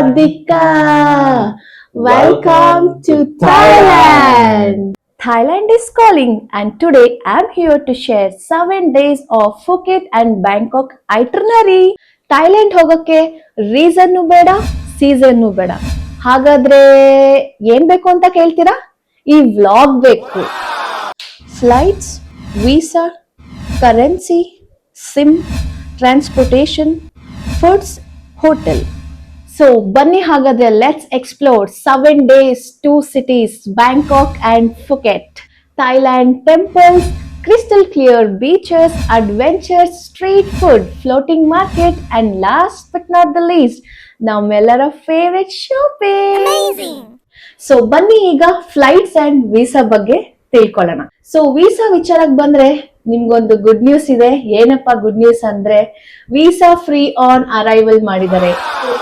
Radhika. Welcome to Thailand. Thailand is calling, and today I'm here to share 7 days of Phuket and Bangkok itinerary. Thailand ಹೋಗೋಕೆ reason ಬೇಡ, season ಬೇಡ. ಹಾಗಾದ್ರೆ ಏನ್ ಬೇಕು ಅಂತ ಕೇಳ್ತೀರಾ? ಈ ವ್ಲಾಗ್ ಬೇಕು. Flights, visa, currency, sim, transportation, foods, hotel. So ಬನ್ನಿ ಹಾಗಾದ್ರೆ let's explore 7 days, 2 cities, Bangkok and Phuket. Thailand temples, crystal clear beaches, adventures, street food, floating market, and last but not the least, ನಮ್ಮೆಲ್ಲರ favourite shopping. So ಬನ್ನಿ ಈಗ flights and visa ಬಗ್ಗೆ ತಿಳ್ಕೊಳ್ಳೋಣ. So visa ವಿಚಾರಕ್ಕೆ ಬಂದ್ರೆ ನಿಮ್ಗೊಂದು good news ಇದೆ. ಏನಪ್ಪಾ ಗುಡ್ ನ್ಯೂಸ್ ಅಂದ್ರೆ ವೀಸಾ ಫ್ರೀ ಆನ್ ಅರೈವಲ್ ಮಾಡಿದ್ದಾರೆ.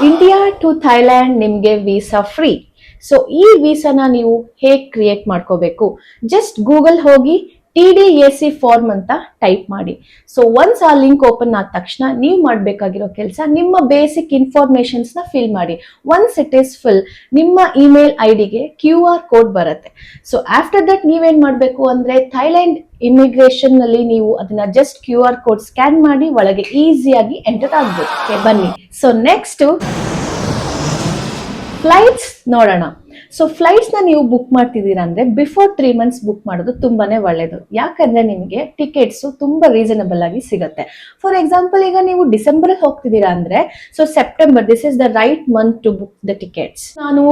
ಇಂಡಿಯಾ ಟು ಥೈಲ್ಯಾಂಡ್ ನಿಮ್ಗೆ ವೀಸಾ ಫ್ರೀ. ಸೊ ಈ ವೀಸಾನ ನೀವು ಹೇಗ್ ಕ್ರಿಯೇಟ್ ಮಾಡ್ಕೋಬೇಕು? ಜಸ್ಟ್ ಗೂಗಲ್ ಹೋಗಿ TDAC ಫಾರ್ಮ್ ಅಂತ ಟೈಪ್ ಮಾಡಿ. ಸೊ ಒನ್ಸ್ ಆ ಲಿಂಕ್ ಓಪನ್ ಆದ ತಕ್ಷಣ ನೀವು ಮಾಡಬೇಕಾಗಿರೋ ಕೆಲಸ ನಿಮ್ಮ ಬೇಸಿಕ್ ಇನ್ಫಾರ್ಮೇಶನ್ಸ್ ನ ಫಿಲ್ ಮಾಡಿ. ಒನ್ಸ್ ಇಟ್ ಈಸ್ ಫಿಲ್, ನಿಮ್ಮ ಇಮೇಲ್ ಐಡಿಗೆ QR ಕೋಡ್ ಬರುತ್ತೆ. ಸೊ ಆಫ್ಟರ್ ದಟ್ ನೀವೇನ್ ಮಾಡಬೇಕು ಅಂದ್ರೆ ಥೈಲ್ಯಾಂಡ್ ಇಮಿಗ್ರೇಷನ್ ನಲ್ಲಿ ನೀವು ಅದನ್ನ ಜಸ್ಟ್ QR ಕೋಡ್ ಸ್ಕ್ಯಾನ್ ಮಾಡಿ ಒಳಗೆ ಈಸಿಯಾಗಿ ಎಂಟರ್ ಆಗ್ಬೇಕು. ಬನ್ನಿ. ಸೊ ನೆಕ್ಸ್ಟ್ ಫ್ಲೈಟ್ಸ್ ನೋಡೋಣ. ಸೊ ಫ್ಲೈಟ್ಸ್ ನ ನೀವು ಬುಕ್ ಮಾಡ್ತಿದ್ದೀರಾ ಅಂದ್ರೆ ಬಿಫೋರ್ 3 months ಬುಕ್ ಮಾಡೋದು ತುಂಬಾನೇ ಒಳ್ಳೇದು. ಯಾಕಂದ್ರೆ ನಿಮಗೆ ಟಿಕೆಟ್ಸ್ ತುಂಬಾ ರೀಸನಬಲ್ ಆಗಿ ಸಿಗುತ್ತೆ. ಫಾರ್ ಎಕ್ಸಾಂಪಲ್, ಈಗ ನೀವು ಡಿಸೆಂಬರ್ ಹೋಗ್ತಿದ್ದೀರಾ ಅಂದ್ರೆ so September, this is the right month to book the tickets. ನಾನು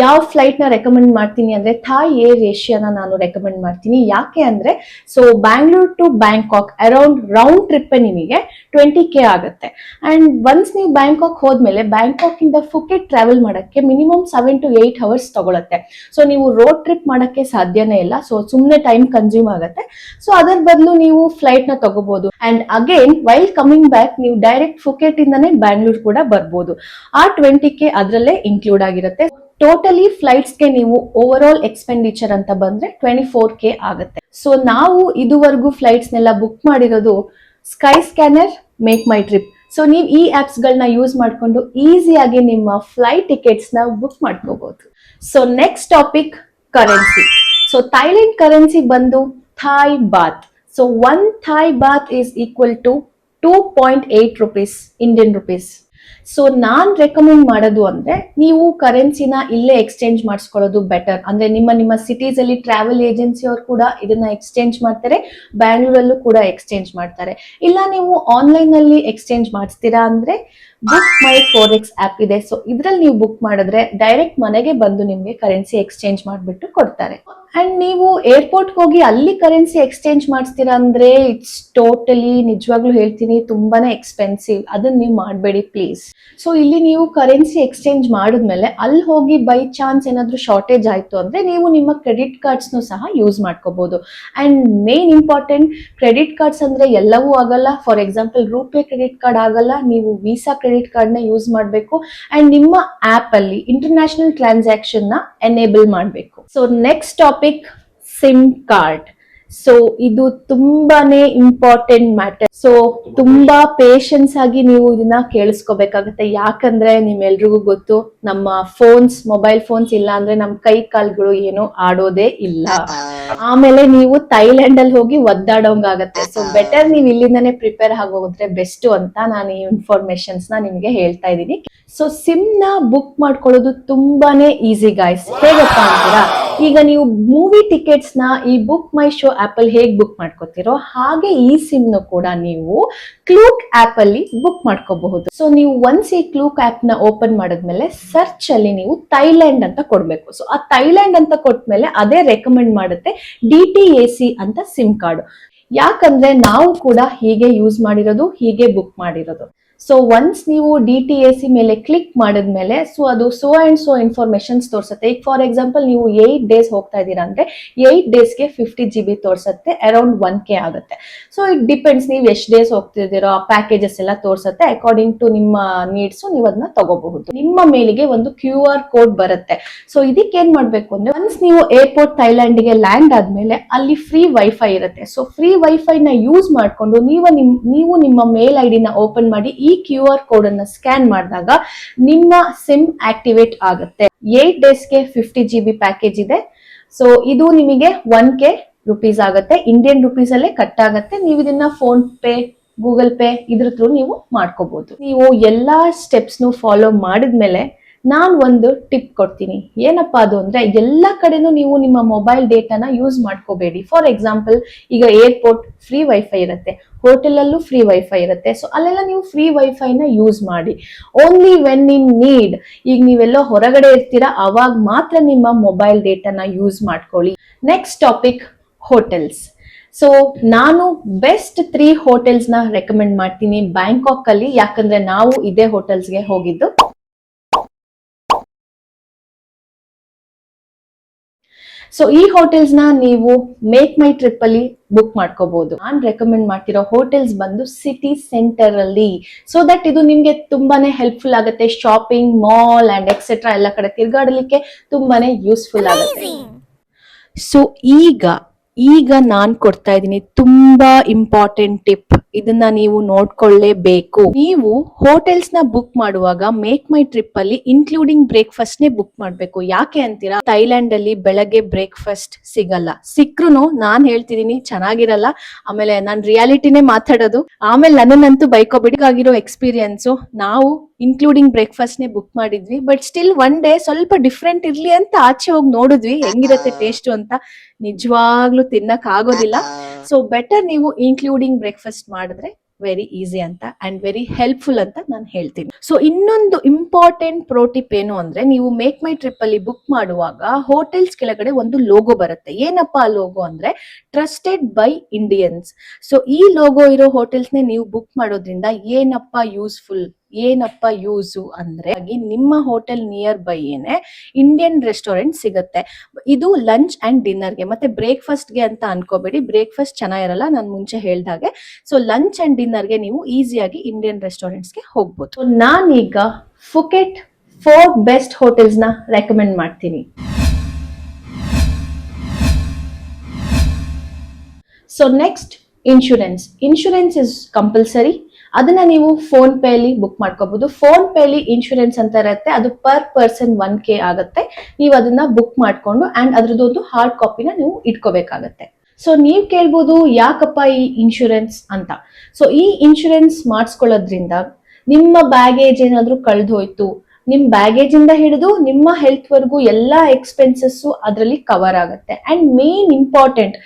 ಯಾವ ಫ್ಲೈಟ್ ನ ರೆಕಮೆಂಡ್ ಮಾಡ್ತೀನಿ ಅಂದ್ರೆ ಥಾಯ್ ಏರ್ ಏಷ್ಯಾನ ನಾನು ರೆಕಮೆಂಡ್ ಮಾಡ್ತೀನಿ. ಯಾಕೆ ಅಂದ್ರೆ so Bangalore to Bangkok around round trip ನಿಮಗೆ 20K ಆಗುತ್ತೆ. ಅಂಡ್ ಒನ್ಸ್ ನೀವು ಬ್ಯಾಂಕಾಕ್ ಹೋದ್ಮೇಲೆ ಬ್ಯಾಂಕಾಕ್ ಇಂದ ಫುಕೆಟ್ ಟ್ರಾವೆಲ್ ಮಾಡಕ್ಕೆ ಮಿನಿಮಮ್ 7 to 8 hours ತಗೊಳುತ್ತೆ. ಸೊ ನೀವು ರೋಡ್ ಟ್ರಿಪ್ ಮಾಡಕ್ಕೆ ಸಾಧ್ಯನೇ ಇಲ್ಲ. ಸೊ ಸುಮ್ನೆ ಟೈಮ್ ಕನ್ಸ್ಯೂಮ್ ಆಗುತ್ತೆ. ಸೊ ಅದರ ಬದಲು ನೀವು ಫ್ಲೈಟ್ ನ ತಗೋಬಹುದು. And again while coming back ನೀವು ಡೈರೆಕ್ಟ್ ಫುಕೆಟ್ ಇಂದಾನೆ ಬ್ಯಾಂಗ್ಳೂರ್ ಕೂಡ ಬರ್ಬೋದು. ಆ 20K ಅದರಲ್ಲೇ ಇನ್ಕ್ಲೂಡ್ ಆಗಿರುತ್ತೆ. ಟೋಟಲಿ ಫ್ಲೈಟ್ಸ್ ಗೆ ನೀವು ಓವರ್ ಆಲ್ ಎಕ್ಸ್ಪೆಂಡಿಚರ್ ಅಂತ ಬಂದ್ರೆ 24K ಆಗುತ್ತೆ. ಸೊ ನಾವು ಇದುವರೆಗೂ ಫ್ಲೈಟ್ಸ್ ನೆಲ್ಲ ಬುಕ್ ಮಾಡಿರೋದು Skyscanner, MakeMyTrip. So ನೀವು ಈ ಆಪ್ಸ್ ಗಳನ್ನ ಯೂಸ್ ಮಾಡ್ಕೊಂಡು ಈಸಿಯಾಗಿ ನಿಮ್ಮ ಫ್ಲೈಟ್ ಟಿಕೆಟ್ಸ್ ನ ಬುಕ್ ಮಾಡ್ಕೋಬಹುದು. So next topic, currency. So Thailand currency ಬಂದು Thai baht. So 1 Thai baht is equal to 2.8 rupees Indian rupees. So ನಾನ್ ರೆಕಮೆಂಡ್ ಮಾಡೋದು ಅಂದ್ರೆ ನೀವು ಕರೆನ್ಸಿನ ಇಲ್ಲೇ ಎಕ್ಸ್ಚೇಂಜ್ ಮಾಡಿಸ್ಕೊಳ್ಳೋದು ಬೆಟರ್. ಅಂದ್ರೆ ನಿಮ್ಮ ಸಿಟೀಸ್ ಅಲ್ಲಿ ಟ್ರಾವೆಲ್ ಏಜೆನ್ಸಿ ಅವ್ರು ಕೂಡ ಇದನ್ನ ಎಕ್ಸ್ಚೇಂಜ್ ಮಾಡ್ತಾರೆ, ಬ್ಯಾಂಗ್ಳೂರಲ್ಲೂ ಕೂಡ ಎಕ್ಸ್ಚೇಂಜ್ ಮಾಡ್ತಾರೆ. ಇಲ್ಲ ನೀವು ಆನ್ಲೈನ್ ಅಲ್ಲಿ ಎಕ್ಸ್ಚೇಂಜ್ ಮಾಡಿಸ್ತೀರಾ ಅಂದ್ರೆ ಬುಕ್ ಮೈ ಫಾರೆಕ್ಸ್ ಆಪ್ ಇದೆ. ಸೊ ಇದ್ರಲ್ಲಿ ನೀವು ಬುಕ್ ಮಾಡಿದ್ರೆ ಡೈರೆಕ್ಟ್ ಮನೆಗೆ ಬಂದು ನಿಮ್ಗೆ ಕರೆನ್ಸಿ ಎಕ್ಸ್ಚೇಂಜ್ ಮಾಡ್ಬಿಟ್ಟು ಕೊಡ್ತಾರೆ. ಅಂಡ್ ನೀವು ಏರ್ಪೋರ್ಟ್ ಹೋಗಿ ಅಲ್ಲಿ ಕರೆನ್ಸಿ ಎಕ್ಸ್ಚೇಂಜ್ ಮಾಡಿಸ್ತೀರಾ ಅಂದ್ರೆ ಇಟ್ಸ್ ಟೋಟಲಿ, ನಿಜವಾಗ್ಲೂ ಹೇಳ್ತೀನಿ, ತುಂಬಾನೇ ಎಕ್ಸ್ಪೆನ್ಸಿವ್. ಅದನ್ನ ನೀವು ಮಾಡಬೇಡಿ ಪ್ಲೀಸ್. ಸೊ ಇಲ್ಲಿ ನೀವು ಕರೆನ್ಸಿ ಎಕ್ಸ್ಚೇಂಜ್ ಮಾಡಿದ್ಮೇಲೆ ಅಲ್ಲಿ ಹೋಗಿ ಬೈ ಚಾನ್ಸ್ ಏನಾದ್ರೂ ಶಾರ್ಟೇಜ್ ಆಯ್ತು ಅಂದ್ರೆ ನೀವು ನಿಮ್ಮ ಕ್ರೆಡಿಟ್ ಕಾರ್ಡ್ಸ್ ಸಹ ಯೂಸ್ ಮಾಡ್ಕೋಬಹುದು. And main important, credit cards ಅಂದ್ರೆ ಎಲ್ಲವೂ ಆಗಲ್ಲ. For example RuPay credit card ಆಗಲ್ಲ, ನೀವು ವೀಸಾ ಕ್ರೆಡಿಟ್ ಕಾರ್ಡ್ ನ ಯೂಸ್ ಮಾಡಬೇಕು. ಅಂಡ್ ನಿಮ್ಮ ಆಪ್ ಅಲ್ಲಿ ಇಂಟರ್ನ್ಯಾಷನಲ್ ಟ್ರಾನ್ಸಾಕ್ಷನ್ ನ ಎನೇಬಲ್ ಮಾಡಬೇಕು. So next topic, sim card. So ಇದು ತುಂಬಾನೇ ಇಂಪಾರ್ಟೆಂಟ್ ಮ್ಯಾಟರ್. ಸೊ ತುಂಬಾ ಪೇಷನ್ಸ್ ಆಗಿ ನೀವು ಇದನ್ನ ಕೇಳಿಸ್ಕೋಬೇಕಾಗತ್ತೆ. ಯಾಕಂದ್ರೆ ನಿಮ್ಮೆಲ್ರಿಗೂ ಗೊತ್ತು, ನಮ್ಮ ಮೊಬೈಲ್ ಫೋನ್ಸ್ ಇಲ್ಲ ಅಂದ್ರೆ ನಮ್ ಕೈ ಕಾಲ್ಗಳು ಏನೋ ಆಡೋದೇ ಇಲ್ಲ. ಆಮೇಲೆ ನೀವು ಥೈಲ್ಯಾಂಡ್ ಅಲ್ಲಿ ಹೋಗಿ ಒದ್ದಾಡೋಂಗಾಗತ್ತೆ. ಸೊ ಬೆಟರ್ ನೀವು ಇಲ್ಲಿಂದಾನೆ ಪ್ರಿಪೇರ್ ಆಗೋದ್ರೆ ಬೆಸ್ಟ್ ಅಂತ ನಾನು ಈ ಇನ್ಫಾರ್ಮೇಶನ್ಸ್ ನ ನಿಮ್ಗೆ ಹೇಳ್ತಾ ಇದ್ದೀನಿ. ಸೊ ಸಿಮ್ ನ ಬುಕ್ ಮಾಡ್ಕೊಳ್ಳೋದು ತುಂಬಾನೇ ಈಸಿ ಗೈಸ್. ಹೇಗಪ್ಪ ಅಂತೀರಾ? ಈಗ ನೀವು ಮೂವಿ ಟಿಕೆಟ್ಸ್ ನ ಈ ಬುಕ್ ಮೈ ಶೋ ಆಪ್ ಅಲ್ಲಿ ಹೇಗ್ ಬುಕ್ ಮಾಡ್ಕೋತಿರೋ ಹಾಗೆ ಈ ಸಿಮ್ ನ ಕೂಡ ನೀವು ಕ್ಲೂಕ್ ಆಪ್ ಅಲ್ಲಿ ಬುಕ್ ಮಾಡ್ಕೋಬಹುದು. ಸೊ ನೀವು ಒನ್ಸ್ ಈ ಕ್ಲೂಕ್ ಆಪ್ ನ ಓಪನ್ ಮಾಡಿದ್ಮೇಲೆ ಸರ್ಚ್ ಅಲ್ಲಿ ನೀವು ಥೈಲ್ಯಾಂಡ್ ಅಂತ ಕೊಡ್ಬೇಕು. ಸೊ ಆ ಥೈಲ್ಯಾಂಡ್ ಅಂತ ಕೊಟ್ಮೇಲೆ ಅದೇ ರೆಕಮೆಂಡ್ ಮಾಡುತ್ತೆ DTAC ಅಂತ ಸಿಮ್ ಕಾರ್ಡ್. ಯಾಕಂದ್ರೆ ನಾವು ಕೂಡ ಹೀಗೆ ಯೂಸ್ ಮಾಡಿರೋದು, ಹೀಗೆ ಬುಕ್ ಮಾಡಿರೋದು. ಸೊ ಒನ್ಸ್ ನೀವು DTAC ಮೇಲೆ ಕ್ಲಿಕ್ ಮಾಡಿದ್ಮೇಲೆ ಸೊ ಅದು ಸೋ ಅಂಡ್ ಸೋ ಇನ್ಫಾರ್ಮೇಶನ್ಸ್ ತೋರಿಸುತ್ತೆ. ಈಗ ಫಾರ್ ಎಕ್ಸಾಂಪಲ್ ನೀವು 8 days ಹೋಗ್ತಾ ಇದ್ದೀರಾ ಅಂದ್ರೆ 8 daysಗೆ 50 GB ತೋರಿಸುತ್ತೆ, ಅರೌಂಡ್ 1K ಆಗುತ್ತೆ. ಸೊ ಇಟ್ ಡಿಪೆಂಡ್ಸ್ ನೀವು ಎಷ್ಟು ಡೇಸ್ ಹೋಗ್ತಿದ್ದೀರೋ, ಆ ಪ್ಯಾಕೇಜಸ್ ಎಲ್ಲ ತೋರಿಸುತ್ತೆ. ಅಕಾರ್ಡಿಂಗ್ ಟು ನಿಮ್ಮ ನೀಡ್ಸ್ ನೀವು ಅದನ್ನ ತಗೋಬಹುದು. ನಿಮ್ಮ ಮೇಲಿಗೆ ಒಂದು QR ಕೋಡ್ ಬರುತ್ತೆ. ಸೊ ಇದಕ್ಕೆ ಏನ್ ಮಾಡ್ಬೇಕು ಅಂದ್ರೆ ಒನ್ಸ್ ನೀವು ಏರ್ಪೋರ್ಟ್ ಥೈಲ್ಯಾಂಡ್ ಗೆ ಲ್ಯಾಂಡ್ ಆದ್ಮೇಲೆ ಅಲ್ಲಿ ಫ್ರೀ ವೈಫೈ ಇರುತ್ತೆ. ಸೊ ಫ್ರೀ ವೈಫೈ ನ ಯೂಸ್ ಮಾಡ್ಕೊಂಡು ನೀವು ನಿಮ್ಮ ಮೇಲ್ ID ನ ಓಪನ್ ಮಾಡಿ ಈ QR ಕೋಡ್ ಅನ್ನ ಸ್ಕ್ಯಾನ್ ಮಾಡಿದಾಗ ನಿಮ್ಮ ಸಿಮ್ ಆಕ್ಟಿವೇಟ್ ಆಗುತ್ತೆ. 8 ಡೇಸ್ಗೆ 50 GB ಪ್ಯಾಕೇಜ್ ಇದೆ. ಸೊ ಇದು ನಿಮಗೆ 1K ರುಪೀಸ್ ಆಗುತ್ತೆ, ಇಂಡಿಯನ್ ರುಪೀಸ್ ಅಲ್ಲೇ ಕಟ್ ಆಗುತ್ತೆ. ನೀವು ಇದನ್ನ ಫೋನ್ ಪೇ, ಗೂಗಲ್ ಪೇ ಇದ್ರ ಥ್ರೂ ನೀವು ಮಾಡ್ಕೋಬಹುದು. ನೀವು ಎಲ್ಲಾ ಸ್ಟೆಪ್ಸ್ ಫಾಲೋ ಮಾಡಿದ್ಮೇಲೆ ನಾನು ಒಂದು ಟಿಪ್ ಕೊಡ್ತೀನಿ. ಏನಪ್ಪಾ ಅದು ಅಂದ್ರೆ, ಎಲ್ಲಾ ಕಡೆನೂ ನೀವು ನಿಮ್ಮ ಮೊಬೈಲ್ ಡೇಟಾನ ಯೂಸ್ ಮಾಡ್ಕೋಬೇಡಿ. ಫಾರ್ ಎಕ್ಸಾಂಪಲ್, ಈಗ ಏರ್ಪೋರ್ಟ್ ಫ್ರೀ ವೈಫೈ ಇರುತ್ತೆ, ಹೋಟೆಲ್ ಅಲ್ಲೂ ಫ್ರೀ ವೈಫೈ ಇರುತ್ತೆ. ಸೊ ಅಲ್ಲೆಲ್ಲ ನೀವು ಫ್ರೀ ವೈಫೈನ ಯೂಸ್ ಮಾಡಿ. ಓನ್ಲಿ ವೆನ್ ಇನ್ ನೀಡ್, ಈಗ ನೀವೆಲ್ಲೋ ಹೊರಗಡೆ ಇರ್ತೀರಾ ಅವಾಗ ಮಾತ್ರ ನಿಮ್ಮ ಮೊಬೈಲ್ ಡೇಟಾನ ಯೂಸ್ ಮಾಡ್ಕೊಳ್ಳಿ. Next topic, hotels. ಸೊ ನಾನು ಬೆಸ್ಟ್ 3 ಹೋಟೆಲ್ಸ್ ನ ರೆಕಮೆಂಡ್ ಮಾಡ್ತೀನಿ ಬ್ಯಾಂಕಾಕ್ ಅಲ್ಲಿ, ಯಾಕಂದ್ರೆ ನಾವು ಇದೇ ಹೋಟೆಲ್ಸ್ಗೆ ಹೋಗಿದ್ದು. ಸೊ ಈ ಹೋಟೆಲ್ಸ್ ನ ನೀವು ಮೇಕ್ ಮೈ ಟ್ರಿಪ್ ಅಲ್ಲಿ ಬುಕ್ ಮಾಡ್ಕೋಬಹುದು. ನಾನ್ ರೆಕಮೆಂಡ್ ಮಾಡ್ತಿರೋ ಹೋಟೆಲ್ಸ್ ಬಂದು ಸಿಟಿ ಸೆಂಟರ್ ಅಲ್ಲಿ, ಸೊ ದಟ್ ಇದು ನಿಮ್ಗೆ ತುಂಬಾನೇ ಹೆಲ್ಪ್ಫುಲ್ ಆಗುತ್ತೆ. ಶಾಪಿಂಗ್, ಮಾಲ್ ಅಂಡ್ ಎಕ್ಸೆಟ್ರಾ ಎಲ್ಲ ಕಡೆ ತಿರ್ಗಾಡಲಿಕ್ಕೆ ತುಂಬಾನೇ ಯೂಸ್ಫುಲ್ ಆಗುತ್ತೆ. ಸೊ ಈಗ ನಾನ್ ಕೊಡ್ತಾ ಇದ್ದೀನಿ ತುಂಬಾ ಇಂಪಾರ್ಟೆಂಟ್ ಟಿಪ್, ಇದನ್ನ ನೀವು ನೋಡ್ಕೊಳ್ಳೇಬೇಕು. ನೀವು ಹೋಟೆಲ್ಸ್ ನ ಬುಕ್ ಮಾಡುವಾಗ ಮೇಕ್ ಮೈ ಟ್ರಿಪ್ ಅಲ್ಲಿ ಇನ್ಕ್ಲೂಡಿಂಗ್ ಬ್ರೇಕ್ಫಾಸ್ಟ್ ನೇ ಬುಕ್ ಮಾಡ್ಬೇಕು. ಯಾಕೆ ಅಂತೀರಾ? ಥೈಲ್ಯಾಂಡ್ ಅಲ್ಲಿ ಬೆಳಗ್ಗೆ ಬ್ರೇಕ್ಫಾಸ್ಟ್ ಸಿಗಲ್ಲ, ಸಿಕ್ರು ನಾನ್ ಹೇಳ್ತಿದೀನಿ ಚೆನ್ನಾಗಿರಲ್ಲ. ಆಮೇಲೆ ನಾನ್ ರಿಯಾಲಿಟಿನೇ ಮಾತಾಡೋದು, ಆಮೇಲೆ ನನ್ನನ್ನಂತೂ ಬೈಕೋಬಿಡಿಗಾಗಿರೋ ಎಕ್ಸ್ಪೀರಿಯನ್ಸ್. ನಾವು ಇನ್ಕ್ಲೂಡಿಂಗ್ ಬ್ರೇಕ್ಫಾಸ್ಟ್ ನೇ ಬುಕ್ ಮಾಡಿದ್ವಿ, ಬಟ್ ಸ್ಟಿಲ್ ಒನ್ ಡೇ ಸ್ವಲ್ಪ ಡಿಫ್ರೆಂಟ್ ಇರ್ಲಿ ಅಂತ ಆಚೆ ಹೋಗಿ ನೋಡಿದ್ವಿ ಹೆಂಗಿರತ್ತೆ ಟೇಸ್ಟ್ ಅಂತ. ನಿಜವಾಗ್ಲೂ ತಿನ್ನಕ್ ಆಗೋದಿಲ್ಲ. ಸೊ ಬೆಟರ್ ನೀವು ಇನ್ಕ್ಲೂಡಿಂಗ್ ಬ್ರೇಕ್ಫಾಸ್ಟ್ ಮಾಡಿದ್ರೆ ವೆರಿ ಈಸಿ ಅಂತ ಅಂಡ್ ವೆರಿ ಹೆಲ್ಪ್ಫುಲ್ ಅಂತ ನಾನು ಹೇಳ್ತೀನಿ. ಸೊ ಇನ್ನೊಂದು ಇಂಪಾರ್ಟೆಂಟ್ ಪ್ರೋ ಟಿಪ್ ಏನು ಅಂದ್ರೆ, ನೀವು ಮೇಕ್ ಮೈ ಟ್ರಿಪ್ ಅಲ್ಲಿ ಬುಕ್ ಮಾಡುವಾಗ ಹೋಟೆಲ್ಸ್ ಕೆಳಗಡೆ ಒಂದು ಲೋಗೋ ಬರುತ್ತೆ. ಏನಪ್ಪಾ ಆ ಲೋಗೋ ಅಂದ್ರೆ, ಟ್ರಸ್ಟೆಡ್ ಬೈ ಇಂಡಿಯನ್ಸ್. ಸೊ ಈ ಲೋಗೋ ಇರೋ ಹೋಟೆಲ್ಸ್ ನೇ ನೀವು ಬುಕ್ ಮಾಡೋದ್ರಿಂದ ಏನಪ್ಪಾ ಯೂಸು ಅಂದ್ರೆ, ನಿಮ್ಮ ಹೋಟೆಲ್ ನಿಯರ್ ಬೈ ಏನೇ ಇಂಡಿಯನ್ ರೆಸ್ಟೋರೆಂಟ್ ಸಿಗುತ್ತೆ. ಇದು ಲಂಚ್ ಅಂಡ್ ಡಿನ್ನರ್ಗೆ, ಮತ್ತೆ ಬ್ರೇಕ್ಫಾಸ್ಟ್ಗೆ ಅಂತ ಅನ್ಕೋಬೇಡಿ, ಬ್ರೇಕ್ಫಾಸ್ಟ್ ಚೆನ್ನಾಗಿರಲ್ಲ ನಾನು ಮುಂಚೆ ಹೇಳ್ದಾಗೆ. ಸೊ ಲಂಚ್ ಅಂಡ್ ಡಿನ್ನರ್ಗೆ ನೀವು ಈಸಿಯಾಗಿ ಇಂಡಿಯನ್ ರೆಸ್ಟೋರೆಂಟ್ಸ್ಗೆ ಹೋಗ್ಬೋದು. ಸೊ ನಾನೀಗ ಫುಕೆಟ್ 4 ಬೆಸ್ಟ್ ಹೋಟೆಲ್ಸ್ ನ ರೆಕಮೆಂಡ್ ಮಾಡ್ತೀನಿ. So next, insurance is compulsory. ಅದನ್ನ ನೀವು ಫೋನ್ ಪೇ ಅಲ್ಲಿ ಬುಕ್ ಮಾಡ್ಕೋಬಹುದು. ಫೋನ್ ಪೇ ಅಲ್ಲಿ ಇನ್ಶೂರೆನ್ಸ್ ಅಂತ ಇರುತ್ತೆ, ಅದು ಪರ್ ಪರ್ಸನ್ 1K ಆಗುತ್ತೆ. ನೀವು ಅದನ್ನ ಬುಕ್ ಮಾಡ್ಕೊಂಡು ಅಂಡ್ ಅದ್ರದ್ದೊಂದು ಹಾರ್ಡ್ ಕಾಪಿನ ನೀವು ಇಟ್ಕೋಬೇಕಾಗತ್ತೆ. ಸೊ ನೀವ್ ಕೇಳ್ಬೋದು, ಯಾಕಪ್ಪ ಈ ಇನ್ಶೂರೆನ್ಸ್ ಅಂತ. ಸೊ ಈ ಇನ್ಶೂರೆನ್ಸ್ ಮಾಡಿಸ್ಕೊಳ್ಳೋದ್ರಿಂದ ನಿಮ್ಮ ಬ್ಯಾಗೇಜ್ ಏನಾದ್ರೂ ಕಳ್ದೋಯ್ತು, ನಿಮ್ ಬ್ಯಾಗೇಜ್ ಇಂದ ಹಿಡಿದು ನಿಮ್ಮ ಹೆಲ್ತ್ ವರ್ಗೂ ಎಲ್ಲಾ ಎಕ್ಸ್ಪೆನ್ಸಸ್ ಅದರಲ್ಲಿ ಕವರ್ ಆಗುತ್ತೆ. ಅಂಡ್ ಮೇನ್ ಇಂಪಾರ್ಟೆಂಟ್,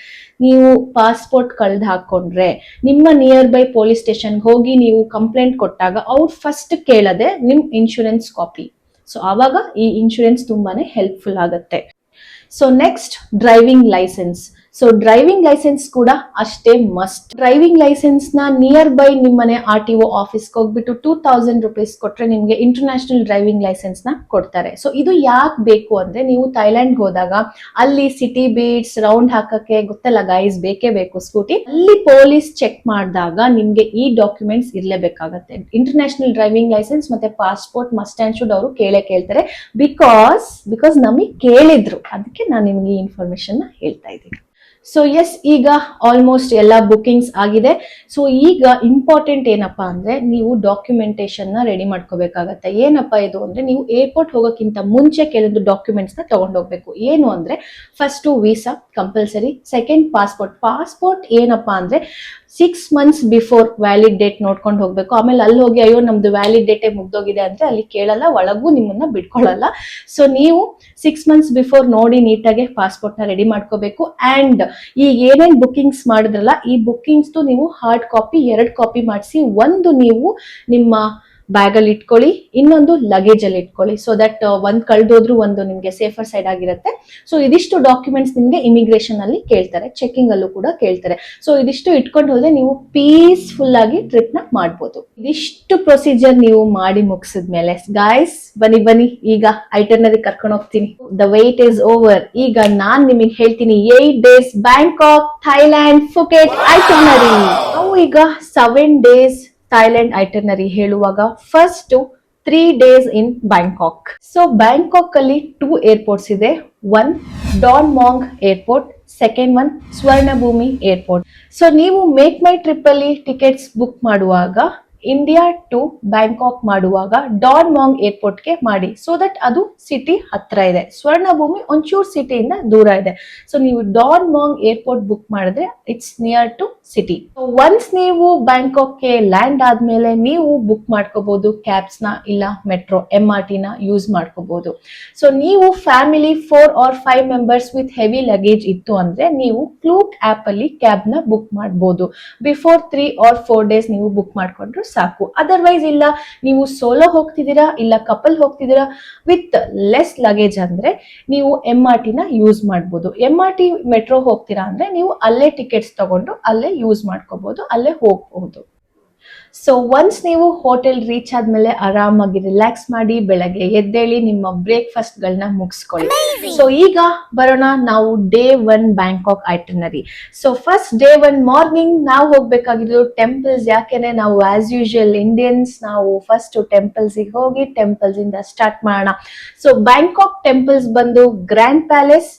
ನೀವು ಪಾಸ್ಪೋರ್ಟ್ ಕಳ್ದು ಹಾಕೊಂಡ್ರೆ ನಿಮ್ಮ ನಿಯರ್ ಬೈ ಪೊಲೀಸ್ ಸ್ಟೇಷನ್ ಹೋಗಿ ನೀವು ಕಂಪ್ಲೇಂಟ್ ಕೊಟ್ಟಾಗ ಅವ್ರು ಫಸ್ಟ್ ಕೇಳದೆ ನಿಮ್ ಇನ್ಶೂರೆನ್ಸ್ ಕಾಪಿ. ಸೊ ಆವಾಗ ಈ ಇನ್ಶೂರೆನ್ಸ್ ತುಂಬಾನೇ ಹೆಲ್ಪ್ಫುಲ್ ಆಗುತ್ತೆ. So next, driving licence. So driving licence ಕೂಡ ಅಷ್ಟೇ ಮಸ್ಟ್. ಡ್ರೈವಿಂಗ್ ಲೈಸೆನ್ಸ್ ನ ನಿಯರ್ ಬೈ ನಿಮ್ಮನೆ RTO ಆಫೀಸ್ಗೆ ಹೋಗ್ಬಿಟ್ಟು 2000 ರೂಪೀಸ್ ಕೊಟ್ರೆ ನಿಮ್ಗೆ ಇಂಟರ್ನ್ಯಾಷನಲ್ ಡ್ರೈವಿಂಗ್ ಲೈಸೆನ್ಸ್ ನ ಕೊಡ್ತಾರೆ. ಸೊ ಇದು ಯಾಕೆ ಬೇಕು ಅಂದ್ರೆ, ನೀವು ಥೈಲ್ಯಾಂಡ್ ಹೋದಾಗ ಅಲ್ಲಿ ಸಿಟಿ ಬೀಟ್ಸ್ ರೌಂಡ್ ಹಾಕಕ್ಕೆ ಗೊತ್ತಲ್ಲ ಗೈಸ್, ಬೇಕೇ ಬೇಕು ಸ್ಕೂಟಿ. ಅಲ್ಲಿ ಪೊಲೀಸ್ ಚೆಕ್ ಮಾಡಿದಾಗ ನಿಮ್ಗೆ ಈ ಡಾಕ್ಯುಮೆಂಟ್ಸ್ ಇರ್ಲೇಬೇಕಾಗತ್ತೆ. ಇಂಟರ್ನ್ಯಾಷನಲ್ ಡ್ರೈವಿಂಗ್ ಲೈಸೆನ್ಸ್ ಮತ್ತೆ ಪಾಸ್ಪೋರ್ಟ್ ಮಸ್ಟ್ ಅಂಡ್ ಶುಡ್ ಅವರು ಕೇಳ್ತಾರೆ. ಬಿಕಾಸ್ ನಮಗೆ ಕೇಳಿದ್ರು, ಅದಕ್ಕೆ ನಾನು ನಿಮ್ಗೆ ಈ ಇನ್ಫಾರ್ಮೇಶನ್ ಹೇಳ್ತಾ ಇದ್ದೀನಿ. ಸೊ ಎಸ್, ಈಗ ಆಲ್ಮೋಸ್ಟ್ ಎಲ್ಲ ಬುಕಿಂಗ್ಸ್ ಆಗಿದೆ. ಸೊ ಈಗ ಇಂಪಾರ್ಟೆಂಟ್ ಏನಪ್ಪಾ ಅಂದ್ರೆ, ನೀವು ಡಾಕ್ಯುಮೆಂಟೇಶನ್ ನ ರೆಡಿ ಮಾಡ್ಕೋಬೇಕಾಗತ್ತೆ. ಏನಪ್ಪಾ ಇದು ಅಂದ್ರೆ, ನೀವು ಏರ್ಪೋರ್ಟ್ ಹೋಗೋಕ್ಕಿಂತ ಮುಂಚೆ ಕೆಲವೊಂದು ಡಾಕ್ಯುಮೆಂಟ್ಸ್ ನ ತಗೊಂಡೋಗ್ಬೇಕು. ಏನು ಅಂದ್ರೆ, first visa compulsory, second passport ಏನಪ್ಪಾ ಅಂದ್ರೆ 6 months ಬಿಫೋರ್ ವ್ಯಾಲಿಡ್ ಡೇಟ್ ನೋಡ್ಕೊಂಡು ಹೋಗ್ಬೇಕು. ಆಮೇಲೆ ಅಲ್ಲಿ ಹೋಗಿ ಅಯ್ಯೋ ನಮ್ದು ವ್ಯಾಲಿಡ್ ಡೇಟೇ ಮುಗ್ದೋಗಿದೆ ಅಂದ್ರೆ ಅಲ್ಲಿ ಕೇಳಲ್ಲ, ಒಳಗೂ ನಿಮ್ಮನ್ನ ಬಿಟ್ಕೊಳ್ಳಲ್ಲ. ಸೊ ನೀವು 6 months ಬಿಫೋರ್ ನೋಡಿ ನೀಟಾಗಿ ಪಾಸ್ಪೋರ್ಟ್ ನ ರೆಡಿ ಮಾಡ್ಕೋಬೇಕು. ಅಂಡ್ ಈಗ ಏನೇನ್ ಬುಕಿಂಗ್ಸ್ ಮಾಡಿದ್ರಲ್ಲ, ಈ ಬುಕಿಂಗ್ಸ್ ನೀವು ಹಾರ್ಡ್ ಕಾಪಿ 2 ಕಾಪಿ ಮಾಡಿಸಿ, ಒಂದು ನೀವು ನಿಮ್ಮ ಬ್ಯಾಗ್ ಅಲ್ಲಿ ಇಟ್ಕೊಳ್ಳಿ, ಇನ್ನೊಂದು ಲಗೇಜ್ ಅಲ್ಲಿ ಇಟ್ಕೊಳ್ಳಿ. ಸೊ ದಟ್ ಒಂದ್ ಕಳ್ದೋದ್ರು ಒಂದು ನಿಮ್ಗೆ ಸೇಫರ್ ಸೈಡ್ ಆಗಿರುತ್ತೆ. ಸೊ ಇದಿಷ್ಟು ಡಾಕ್ಯುಮೆಂಟ್ಸ್ ನಿಮ್ಗೆ ಇಮಿಗ್ರೇಷನ್ ಅಲ್ಲಿ ಕೇಳ್ತಾರೆ, ಚೆಕಿಂಗ್ ಅಲ್ಲೂ ಕೂಡ ಕೇಳ್ತಾರೆ. ಸೊ ಇದಿಷ್ಟು ಇಟ್ಕೊಂಡು ಹೋದ್ರೆ ನೀವು ಪೀಸ್ಫುಲ್ ಆಗಿ ಟ್ರಿಪ್ ನ ಮಾಡ್ಬೋದು. ಇದಿಷ್ಟು ಪ್ರೊಸೀಜರ್ ನೀವು ಮಾಡಿ ಮುಗಿಸಿದ್ಮೇಲೆ ಗಾಯ್ಸ್ ಬನ್ನಿ ಈಗ ಐಟರ್ನರಿ ಕರ್ಕೊಂಡು ಹೋಗ್ತೀನಿ. The wait is over. ಈಗ ನಾನ್ ನಿಮಗೆ ಹೇಳ್ತೀನಿ 8 days Bangkok, Thailand, Phuket itinerary. ನಾವು ಈಗ 7 days ಥೈಲ್ಯಾಂಡ್ ಐಟರ್ನರಿ ಹೇಳುವಾಗ, first 3 days in Bangkok. So Bangkok ಅಲ್ಲಿ 2 ಏರ್ಪೋರ್ಟ್ಸ್ ಇದೆ. One Don Mueang airport, second one Suvarnabhumi airport. So ನೀವು ಮೇಕ್ ಮೈ ಟ್ರಿಪ್ ಅಲ್ಲಿ ಟಿಕೆಟ್ಸ್ ಬುಕ್ ಮಾಡುವಾಗ ಇಂಡಿಯಾ ಟು ಬ್ಯಾಂಕಾಕ್ ಮಾಡುವಾಗ Don Mueang ಏರ್ಪೋರ್ಟ್ಗೆ ಮಾಡಿ, ಸೊ ದಟ್ ಅದು ಸಿಟಿ ಹತ್ರ ಇದೆ. ಸ್ವರ್ಣಭೂಮಿ ಒಂಚೂರು ಸಿಟಿಯಿಂದ ದೂರ ಇದೆ. ಸೊ ನೀವು ಡಾನ್ ಮಾಂಗ್ ಏರ್ಪೋರ್ಟ್ ಬುಕ್ ಮಾಡಿದ್ರೆ it's near to city. Once ನೀವು ಬ್ಯಾಂಕಾಕ್ಗೆ ಲ್ಯಾಂಡ್ ಆದ್ಮೇಲೆ ನೀವು ಬುಕ್ ಮಾಡ್ಕೋಬಹುದು ಕ್ಯಾಬ್ಸ್ ನ ಇಲ್ಲ ಮೆಟ್ರೋ MRT ನ ಯೂಸ್ ಮಾಡ್ಕೋಬಹುದು. ಸೊ ನೀವು family 4 or 5 members with heavy luggage ಇತ್ತು ಅಂದ್ರೆ ನೀವು ಕ್ಲೂಕ್ ಆಪ್ ಅಲ್ಲಿ ಕ್ಯಾಬ್ ನ ಬುಕ್ ಮಾಡಬಹುದು. ಬಿಫೋರ್ 3 or 4 ಡೇಸ್ ನೀವು ಬುಕ್ ಮಾಡ್ಕೊಂಡ್ರು ಸಾಕು. ಅದರ್ವೈಸ್ ಇಲ್ಲ ನೀವು ಸೋಲೋ ಹೋಗ್ತಿದ್ದೀರಾ ಇಲ್ಲ ಕಪಲ್ ಹೋಗ್ತಿದ್ದೀರಾ ವಿತ್ ಲೆಸ್ ಲಗೇಜ್ ಅಂದ್ರೆ ನೀವು MRT ನ ಯೂಸ್ ಮಾಡಬಹುದು. MRT ಮೆಟ್ರೋ ಹೋಗ್ತೀರಾ ಅಂದ್ರೆ ನೀವು ಅಲ್ಲೇ ಟಿಕೆಟ್ಸ್ ತಗೊಂಡು ಅಲ್ಲೇ ಯೂಸ್ ಮಾಡ್ಕೋಬಹುದು, ಅಲ್ಲೇ ಹೋಗಬಹುದು. ಸೊ ಒನ್ಸ್ ನೀವು ಹೋಟೆಲ್ ರೀಚ್ ಆದ್ಮೇಲೆ ಆರಾಮಾಗಿ ರಿಲ್ಯಾಕ್ಸ್ ಮಾಡಿ ಬೆಳಗ್ಗೆ ಎದ್ದೇಳಿ ನಿಮ್ಮ ಬ್ರೇಕ್ಫಾಸ್ಟ್ ಗಳನ್ನ ಮುಗಿಸ್ಕೊಳ್ಳಿ. ಸೊ ಈಗ ಬರೋಣ ನಾವು day 1 Bangkok itinerary. So first day 1 morning ನಾವು ಹೋಗ್ಬೇಕಾಗಿರೋದು ಟೆಂಪಲ್ಸ್. ಯಾಕೆಂದ್ರೆ ನಾವು ಆಸ್ ಯೂಶುವಲ್ ಇಂಡಿಯನ್ಸ್ ನಾವು ಫಸ್ಟ್ ಟೆಂಪಲ್ಸ್ ಹೋಗಿ ಟೆಂಪಲ್ಸ್ ಇಂದ ಸ್ಟಾರ್ಟ್ ಮಾಡೋಣ. ಸೊ ಬ್ಯಾಂಕಾಕ್ ಟೆಂಪಲ್ಸ್ ಬಂದು grand palace,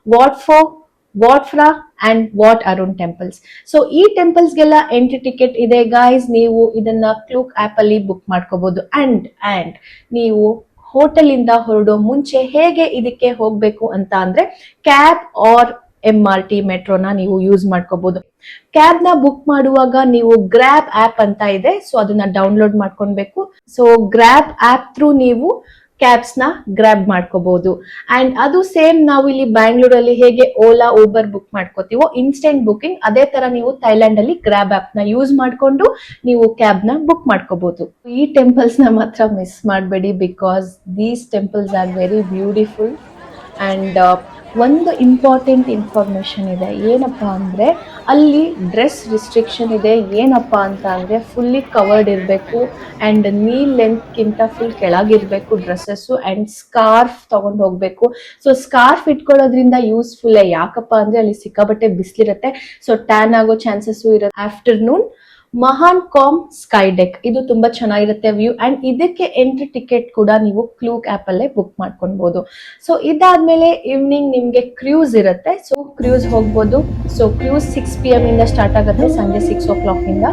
Wat Phra and Wat Arun temples. So ಈ ಟೆಂಪಲ್ಸ್ ಗೆಲ್ಲ ಎಂಟ್ರಿ ಟಿಕೆಟ್ ಇದೆ ಗಾಯ್ಸ್. ನೀವು ಇದನ್ನ ಕ್ಲೂಕ್ ಆಪ್ ಅಲ್ಲಿ ಬುಕ್ ಮಾಡ್ಕೋಬಹುದು. ಅಂಡ್ ನೀವು ಹೋಟೆಲ್ ಇಂದ ಹೊರಡೋ ಮುಂಚೆ ಹೇಗೆ ಇದಕ್ಕೆ ಹೋಗ್ಬೇಕು ಅಂತ ಅಂದ್ರೆ ಕ್ಯಾಬ್ ಆರ್ MRT ಮೆಟ್ರೋನ ನೀವು ಯೂಸ್ ಮಾಡ್ಕೋಬಹುದು. ಕ್ಯಾಬ್ ನ ಬುಕ್ ಮಾಡುವಾಗ ನೀವು ಗ್ರಾಬ್ ಆಪ್ ಅಂತ ಇದೆ, ಸೊ ಅದನ್ನ ಡೌನ್ಲೋಡ್ ಮಾಡ್ಕೊಳ್ಬೇಕು. ಸೊ ಗ್ರಾಬ್ ಆಪ್ ಥ್ರೂ ನೀವು ಕ್ಯಾಬ್ಸ್ ನ ಗ್ರಾಬ್ ಮಾಡ್ಕೋಬಹುದು. ಅಂಡ್ ಅದು ಸೇಮ್ ನಾವು ಇಲ್ಲಿ ಬ್ಯಾಂಗ್ಳೂರಲ್ಲಿ ಹೇಗೆ ಓಲಾ ಊಬರ್ ಬುಕ್ ಮಾಡ್ಕೋತೀವೋ ಇನ್ಸ್ಟೆಂಟ್ ಬುಕಿಂಗ್, ಅದೇ ತರ ನೀವು ಥೈಲ್ಯಾಂಡ್ ಅಲ್ಲಿ ಗ್ರಾಬ್ ಆಪ್ ನ ಯೂಸ್ ಮಾಡ್ಕೊಂಡು ನೀವು ಕ್ಯಾಬ್ ನ ಬುಕ್ ಮಾಡ್ಕೋಬಹುದು. ಈ ಟೆಂಪಲ್ಸ್ ನ ಮಾತ್ರ ಮಿಸ್ ಮಾಡಬೇಡಿ, because these temples are very beautiful. And ಒಂದು ಇಂಪಾರ್ಟೆಂಟ್ ಇನ್ಫಾರ್ಮೇಶನ್ ಇದೆ, ಏನಪ್ಪಾ ಅಂದ್ರೆ ಅಲ್ಲಿ ಡ್ರೆಸ್ ರಿಸ್ಟ್ರಿಕ್ಷನ್ ಇದೆ. ಏನಪ್ಪಾ ಅಂತ ಅಂದ್ರೆ ಫುಲ್ಲಿ ಕವರ್ಡ್ ಇರಬೇಕು ಅಂಡ್ ನೀ ಲೆಂತ್ ಗಿಂತ ಫುಲ್ ಕೆಳಗಿರ್ಬೇಕು ಡ್ರೆಸ್ಸಸ್. ಅಂಡ್ ಸ್ಕಾರ್ಫ್ ತಗೊಂಡು ಹೋಗ್ಬೇಕು. ಸೊ ಸ್ಕಾರ್ಫ್ ಇಟ್ಕೊಳ್ಳೋದ್ರಿಂದ ಯೂಸ್ಫುಲ್. ಯಾಕಪ್ಪ ಅಂದ್ರೆ ಅಲ್ಲಿ ಸಿಕ್ಕಾಬಟ್ಟೆ ಬಿಸಿಲಿರುತ್ತೆ, ಸೊ ಟ್ಯಾನ್ ಆಗೋ ಚಾನ್ಸಸ್ ಇರುತ್ತೆ. Afternoon Mahanakhon sky deck, ಇದು ತುಂಬಾ ಚೆನ್ನಾಗಿರುತ್ತೆ ವ್ಯೂ. ಅಂಡ್ ಇದಕ್ಕೆ ಎಂಟ್ರಿ ಟಿಕೆಟ್ ಕೂಡ ನೀವು ಕ್ಲೂಕ್ ಆಪ್ ಅಲ್ಲೇ ಬುಕ್ ಮಾಡ್ಕೊಬಹುದು. ಸೊ ಇದಾದ್ಮೇಲೆ ಈವ್ನಿಂಗ್ ನಿಮ್ಗೆ ಕ್ರೂಸ್ ಇರುತ್ತೆ, ಸೊ ಕ್ರೂಸ್ ಹೋಗ್ಬೋದು. ಸೊ ಕ್ರೂಸ್ 6 PM ಇಂದ ಸ್ಟಾರ್ಟ್ ಆಗುತ್ತೆ, ಸಂಜೆ 6 o'clock ಇಂದ.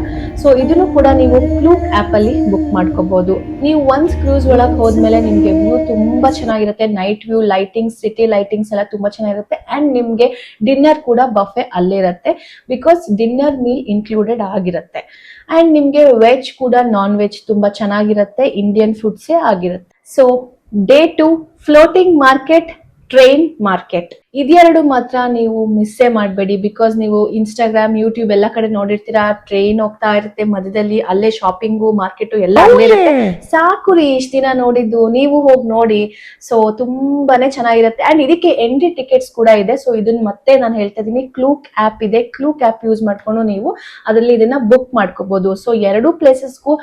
ಸೊ ಇದನ್ನು ಕೂಡ ನೀವು ಕ್ಲೂಕ್ ಆಪ್ ಅಲ್ಲಿ ಬುಕ್ ಮಾಡ್ಕೋಬಹುದು. ನೀವು ಒನ್ಸ್ ಕ್ರೂಸ್ ಒಳಗೆ ಹೋದ್ಮೇಲೆ ನಿಮ್ಗೆ ವ್ಯೂ ತುಂಬಾ ಚೆನ್ನಾಗಿರುತ್ತೆ. Night view, lightings, city lightings ಎಲ್ಲ ತುಂಬಾ ಚೆನ್ನಾಗಿರುತ್ತೆ. ಅಂಡ್ ನಿಮ್ಗೆ ಡಿನ್ನರ್ ಕೂಡ ಬಫೆ ಅಲ್ಲಿರುತ್ತೆ, ಬಿಕಾಸ್ ಡಿನ್ನರ್ ಮೀಲ್ ಇನ್ಕ್ಲೂಡೆಡ್ ಆಗಿರುತ್ತೆ. ಅಂಡ್ ನಿಮ್ಗೆ ವೆಜ್ ಕೂಡ ನಾನ್ ವೆಜ್ ತುಂಬಾ ಚೆನ್ನಾಗಿರುತ್ತೆ, ಇಂಡಿಯನ್ ಫುಡ್ಸೇ ಆಗಿರುತ್ತೆ. So day 2 floating market, train market, ಇದೆರಡು ಮಾತ್ರ ನೀವು ಮಿಸ್ಸೇ ಮಾಡಬೇಡಿ. ಬಿಕಾಸ್ ನೀವು ಇನ್ಸ್ಟಾಗ್ರಾಮ್, ಯೂಟ್ಯೂಬ್ ಎಲ್ಲ ಕಡೆ ನೋಡಿರ್ತೀರಾ, ಟ್ರೈನ್ ಹೋಗ್ತಾ ಇರುತ್ತೆ ಮಧ್ಯದಲ್ಲಿ, ಅಲ್ಲೇ ಶಾಪಿಂಗು ಮಾರ್ಕೆಟ್ ಎಲ್ಲ ಅಲ್ಲೇ ಇರುತ್ತೆ. ಸಾಕು ರೀ ಇಷ್ಟ ದಿನ ನೋಡಿದ್ದು, ನೀವು ಹೋಗಿ ನೋಡಿ. ಸೊ ತುಂಬಾನೇ ಚೆನ್ನಾಗಿರುತ್ತೆ. ಅಂಡ್ ಇದಕ್ಕೆ ಎಂಟ್ರಿ ಟಿಕೆಟ್ಸ್ ಕೂಡ ಇದೆ. ಸೊ ಇದನ್ನ ಮತ್ತೆ ನಾನು ಹೇಳ್ತಾ ಇದೀನಿ, ಕ್ಲೂಕ್ ಆಪ್ ಇದೆ, ಕ್ಲೂಕ್ ಆಪ್ ಯೂಸ್ ಮಾಡ್ಕೊಂಡು ನೀವು ಅದರಲ್ಲಿ ಇದನ್ನ ಬುಕ್ ಮಾಡ್ಕೋಬಹುದು. ಸೊ 2 ಪ್ಲೇಸಸ್ಗೂ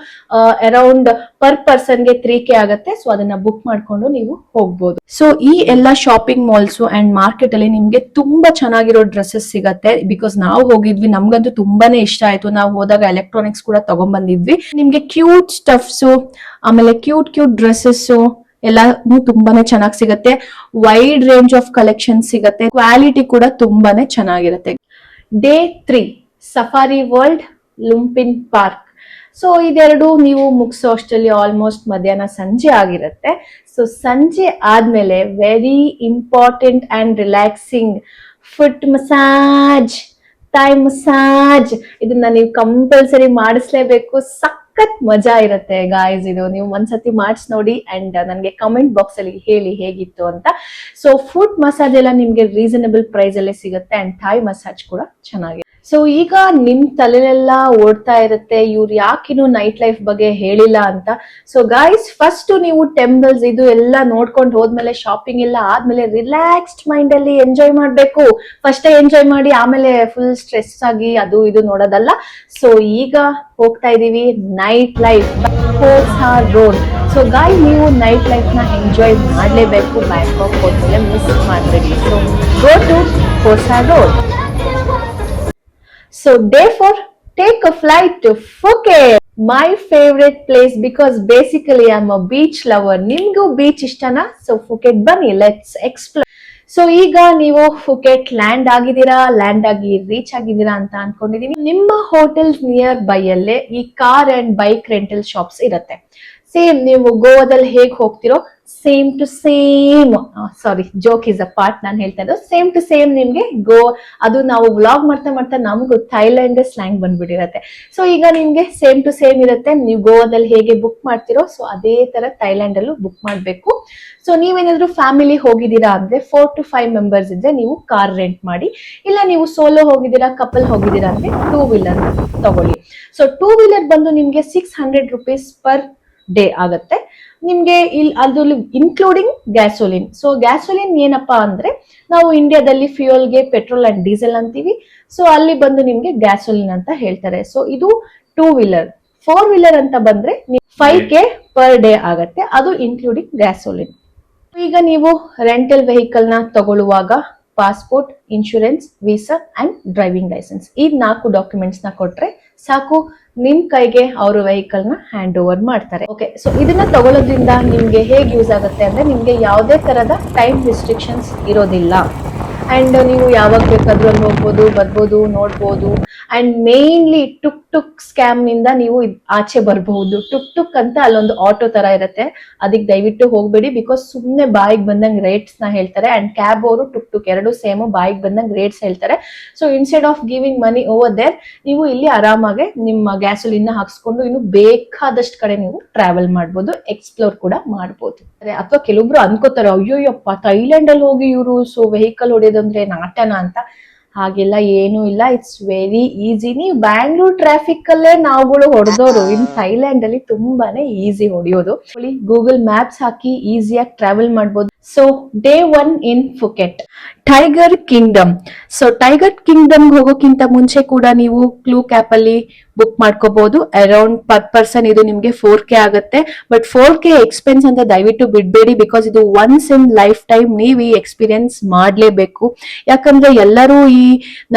ಅರೌಂಡ್ ಪರ್ ಪರ್ಸನ್ಗೆ 3K ಆಗುತ್ತೆ. ಸೊ ಅದನ್ನ ಬುಕ್ ಮಾಡ್ಕೊಂಡು ನೀವು ಹೋಗ್ಬೋದು. ಸೊ ಈ ಎಲ್ಲ ಶಾಪಿಂಗ್ ಮಾಲ್ಸ್ ಅಂಡ್ ಮಾರ್ಕೆಟ್ ಅಲ್ಲಿ ನಿಮ್ಗೆ ತುಂಬಾ ಚೆನ್ನಾಗಿರೋ ಡ್ರೆಸ್ಸಸ್ ಸಿಗತ್ತೆ. ಬಿಕಾಸ್ ನಾವು ಹೋಗಿದ್ವಿ, ನಮ್ಗಂತೂ ತುಂಬಾನೇ ಇಷ್ಟ ಆಯ್ತು. ನಾವು ಹೋದಾಗ ಎಲೆಕ್ಟ್ರಾನಿಕ್ಸ್ ಕೂಡ ತಗೊಂಡ್ ಬಂದಿದ್ವಿ. ನಿಮ್ಗೆ ಕ್ಯೂಟ್ ಸ್ಟಫ್ಸ್, ಆಮೇಲೆ ಕ್ಯೂಟ್ ಡ್ರೆಸ್ಸಸ್ ಎಲ್ಲ ತುಂಬಾನೇ ಚೆನ್ನಾಗಿ ಸಿಗತ್ತೆ. ವೈಡ್ ರೇಂಜ್ ಆಫ್ ಕಲೆಕ್ಷನ್ ಸಿಗತ್ತೆ. ಕ್ವಾಲಿಟಿ ಕೂಡ ತುಂಬಾನೇ ಚೆನ್ನಾಗಿರುತ್ತೆ. Day 3 safari world, Lumpini park. So ಇದೆರಡು ನೀವು ಮುಗಿಸೋ ಅಷ್ಟರಲ್ಲಿ ಆಲ್ಮೋಸ್ಟ್ ಮಧ್ಯಾಹ್ನ ಸಂಜೆ ಆಗಿರುತ್ತೆ. ಸೊ ಸಂಜೆ ಆದ್ಮೇಲೆ very important and relaxing foot massage, Thai massage, ಇದನ್ನ ನೀವು ಕಂಪಲ್ಸರಿ ಮಾಡಿಸ್ಲೇಬೇಕು. ಸಖತ್ ಮಜಾ ಇರುತ್ತೆ ಗಾಯ್ಸ್. ಇದು ನೀವು ಒಂದ್ಸತಿ ಮಾಡಿಸ್ ನೋಡಿ ಅಂಡ್ ನನಗೆ ಕಮೆಂಟ್ ಬಾಕ್ಸ್ ಅಲ್ಲಿ ಹೇಳಿ ಹೇಗಿತ್ತು ಅಂತ. ಸೊ ಫುಟ್ ಮಸಾಜ್ ಎಲ್ಲ ನಿಮ್ಗೆ ರೀಸನಬಲ್ ಪ್ರೈಸ್ ಅಲ್ಲೇ ಸಿಗುತ್ತೆ ಅಂಡ್ ಥೈ ಮಸಾಜ್ ಕೂಡ ಚೆನ್ನಾಗಿದೆ. ಸೊ ಈಗ ನಿಮ್ ತಲೆಲೆಲ್ಲ ಓಡ್ತಾ ಇರುತ್ತೆ, ಇವ್ರು ಯಾಕಿನ್ನು ನೈಟ್ ಲೈಫ್ ಬಗ್ಗೆ ಹೇಳಿಲ್ಲ ಅಂತ. ಸೊ ಗೈಸ್, ಫಸ್ಟ್ ನೀವು ಟೆಂಪಲ್ಸ್ ಇದು ಎಲ್ಲ ನೋಡ್ಕೊಂಡು ಹೋದ್ಮೇಲೆ, ಶಾಪಿಂಗ್ ಎಲ್ಲ ಆದ್ಮೇಲೆ ರಿಲ್ಯಾಕ್ಸ್ಡ್ ಮೈಂಡ್ ಅಲ್ಲಿ ಎಂಜಾಯ್ ಮಾಡ್ಬೇಕು. ಫಸ್ಟ್ ಎಂಜಾಯ್ ಮಾಡಿ ಆಮೇಲೆ ಫುಲ್ ಸ್ಟ್ರೆಸ್ ಆಗಿ ಅದು ಇದು ನೋಡೋದಲ್ಲ. ಸೊ ಈಗ ಹೋಗ್ತಾ ಇದೀವಿ night life, Khaosan road. So guys, ನೀವು ನೈಟ್ ಲೈಫ್ ನ ಎಂಜಾಯ್ ಮಾಡ್ಲೇಬೇಕು. ಬ್ಯಾಂಕಾಕ್ ಹೋದ್ಮೇಲೆ ಮಿಸ್ ಮಾಡಬೇಡಿ. So go to Khaosan road. So therefore, take a flight to Phuket, my favorite place, because basically I'm a beach lover. Nimgu beach ishtana? So Phuket bunny, let's explore. So ಈಗ ನೀವು ಫುಕೆಟ್ land ಆಗಿ reach ಆಗಿದ್ದೀರಾ ಅಂತ ಅನ್ಕೊಂಡಿದೀನಿ. ನಿಮ್ಮ hotels near by ಅಲ್ಲೇ ಈ car and bike rental shops ಇರುತ್ತೆ. ಸೇಮ್ ನೀವು ಗೋವಾದಲ್ಲಿ ಹೇಗ್ ಹೋಗ್ತಿರೋ same to same, sorry joke is a part, ನಾನು ಹೇಳ್ತಾ ಇದ್ದು ಸೇಮ್ ಟು ಸೇಮ್ ನಿಮ್ಗೆ ಅದು ನಾವು ವ್ಲಾಗ್ ಮಾಡ್ತಾ ಮಾಡ್ತಾ ನಮಗೂ ಥೈಲ್ಯಾಂಡ್ ಸ್ಲ್ಯಾಂಗ್ ಬಂದ್ಬಿಟ್ಟಿರತ್ತೆ. ಸೊ ಈಗ ನಿಮ್ಗೆ ಸೇಮ್ ಟು ಸೇಮ್ ಇರುತ್ತೆ. ನೀವು ಗೋವಾದಲ್ಲಿ ಹೇಗೆ ಬುಕ್ ಮಾಡ್ತಿರೋ ಸೊ ಅದೇ ತರ ಥೈಲ್ಯಾಂಡ್ ಅಲ್ಲೂ ಬುಕ್ ಮಾಡ್ಬೇಕು. ಸೊ ನೀವೇನಾದ್ರೂ ಫ್ಯಾಮಿಲಿ ಹೋಗಿದ್ದೀರಾ ಅಂದ್ರೆ 4 to 5 ಮೆಂಬರ್ಸ್ ಇದ್ರೆ ನೀವು ಕಾರ್ ರೆಂಟ್ ಮಾಡಿ, ಇಲ್ಲ ನೀವು ಸೋಲೋ ಹೋಗಿದ್ದೀರಾ ಕಪಲ್ ಹೋಗಿದ್ದೀರಾ ಅಂದ್ರೆ 2 ವೀಲರ್ ತಗೊಳ್ಳಿ. ಸೊ 2 ವೀಲರ್ ಬಂದು ನಿಮ್ಗೆ 600 rupees ಪರ್ ಡೇ ಆಗತ್ತೆ ನಿಮ್ಗೆ. ಅದು ಇನ್ಕ್ಲೂಡಿಂಗ್ ಗ್ಯಾಸೋಲಿನ್. ಸೊ ಗ್ಯಾಸೋಲಿನ್ ಏನಪ್ಪಾ ಅಂದ್ರೆ ನಾವು ಇಂಡಿಯಾದಲ್ಲಿ ಫ್ಯೂಯಲ್ಗೆ ಪೆಟ್ರೋಲ್ ಅಂಡ್ ಡೀಸೆಲ್ ಅಂತೀವಿ. ಸೊ ಅಲ್ಲಿ ಬಂದು ನಿಮ್ಗೆ ಗ್ಯಾಸೋಲಿನ್ ಅಂತ ಹೇಳ್ತಾರೆ. ಸೊ ಇದು 2 ವೀಲರ್. 4 ವೀಲರ್ ಅಂತ ಬಂದ್ರೆ 5K ಪರ್ ಡೇ ಆಗತ್ತೆ, ಅದು ಇನ್ಕ್ಲೂಡಿಂಗ್ ಗ್ಯಾಸೋಲಿನ್. ಈಗ ನೀವು ರೆಂಟಲ್ ವೆಹಿಕಲ್ ನ ತಗೊಳ್ಳುವಾಗ passport, insurance, visa and driving license ಈ 4 ಡಾಕ್ಯುಮೆಂಟ್ಸ್ ನ ಕೊಟ್ರೆ ಸಾಕು, ನಿಮ್ ಕೈಗೆ ಅವರು ವೆಹಿಕಲ್ ನ ಹ್ಯಾಂಡ್ ಓವರ್ ಮಾಡ್ತಾರೆ. ಓಕೆ, ಸೊ ಇದನ್ನ ತಗೊಳ್ಳೋದ್ರಿಂದ ನಿಮ್ಗೆ ಹೇಗೆ ಯೂಸ್ ಆಗುತ್ತೆ ಅಂದ್ರೆ ನಿಮ್ಗೆ ಯಾವುದೇ ತರದ ಟೈಮ್ ರಿಸ್ಟ್ರಿಕ್ಷನ್ಸ್ ಇರೋದಿಲ್ಲ. ಅಂಡ್ ನೀವು ಯಾವಾಗ ಬೇಕಾದ್ರೂ ಅಲ್ಲಿ ಹೋಗ್ಬೋದು, ಬರ್ಬೋದು, ನೋಡ್ಬೋದು. ಅಂಡ್ ಮೇನ್ಲಿ ಟುಕ್ ಸ್ಕ್ಯಾಮ್ ನಿಂದ ನೀವು ಆಚೆ ಬರಬಹುದು. ಟುಕ್ ಅಂತ ಅಲ್ಲೊಂದು ಆಟೋ ತರ ಇರುತ್ತೆ, ಅದಕ್ಕೆ ದಯವಿಟ್ಟು ಹೋಗ್ಬೇಡಿ. ಬಿಕಾಸ್ ಸುಮ್ನೆ ಬಾಯಿಗೆ ಬಂದಂಗ್ ರೇಟ್ಸ್ ನ ಹೇಳ್ತಾರೆ. ಅಂಡ್ ಕ್ಯಾಬ್ ಅವರು ಟುಕ್ ಎರಡು ಸೇಮ್ ಬಾಯಿಗೆ ಬಂದಂಗ್ ರೇಟ್ಸ್ ಹೇಳ್ತಾರೆ. So instead of giving money over there, ನೀವು ಇಲ್ಲಿ ಆರಾಮಾಗೆ ನಿಮ್ಮ ಗ್ಯಾಸೋಲಿನ್ ಹಾಕ್ಸ್ಕೊಂಡು ಇನ್ನು ಬೇಕಾದಷ್ಟು ಕಡೆ ನೀವು ಟ್ರಾವೆಲ್ ಮಾಡ್ಬೋದು, ಎಕ್ಸ್ಪ್ಲೋರ್ ಕೂಡ ಮಾಡ್ಬೋದು. ಅಥವಾ ಕೆಲವೊಬ್ರು ಅನ್ಕೋತಾರೆ, ಅಯ್ಯೋಯ್ಯಪ್ಪ ಥೈಲ್ಯಾಂಡ್ ಅಲ್ಲಿ ಹೋಗಿ ಇವರು ಸೊ ವೆಹಿಕಲ್ ಹೊಡೆಯೋದಂದ್ರೆ ನಾಟನ ಅಂತ. ಹಾಗೆಲ್ಲ ಏನೂ ಇಲ್ಲ, ಇಟ್ಸ್ ವೆರಿ ಈಸಿ. ನೀವು ಬ್ಯಾಂಗ್ಳೂರ್ ಟ್ರಾಫಿಕ್ ಅಲ್ಲೇ ನಾವುಗಳು ಹೊಡೆದೋರು, ಇನ್ ಥೈಲ್ಯಾಂಡ್ ಅಲ್ಲಿ ತುಂಬಾನೇ ಈಸಿ ಹೊಡೆಯೋದು. ಗೂಗಲ್ ಮ್ಯಾಪ್ಸ್ ಹಾಕಿ ಈಸಿಯಾಗಿ ಟ್ರಾವೆಲ್ ಮಾಡ್ಬೋದು. So day 1 in Phuket, tiger kingdom. So tiger kingdom ಹೋಗೋಕ್ಕಿಂತ ಮುಂಚೆ ಕೂಡ ನೀವು ಕ್ಲೂ ಕ್ಯಾಪ್ ಅಲ್ಲಿ ಬುಕ್ ಮಾಡ್ಕೋಬಹುದು. ಅರೌಂಡ್ ಪರ್ ಪರ್ಸನ್ ಇದು ನಿಮ್ಗೆ 4K ಆಗುತ್ತೆ. ಬಟ್ 4K ಎಕ್ಸ್ಪೆನ್ಸ್ ಅಂತ ದಯವಿಟ್ಟು ಬಿಡ್ಬೇಡಿ. ಬಿಕಾಸ್ ಇದು ಒನ್ಸ್ ಇನ್ ಲೈಫ್ ಟೈಮ್ ನೀವು ಈ ಎಕ್ಸ್ಪೀರಿಯನ್ಸ್ ಮಾಡ್ಲೇಬೇಕು. ಯಾಕಂದ್ರೆ ಎಲ್ಲರೂ ಈ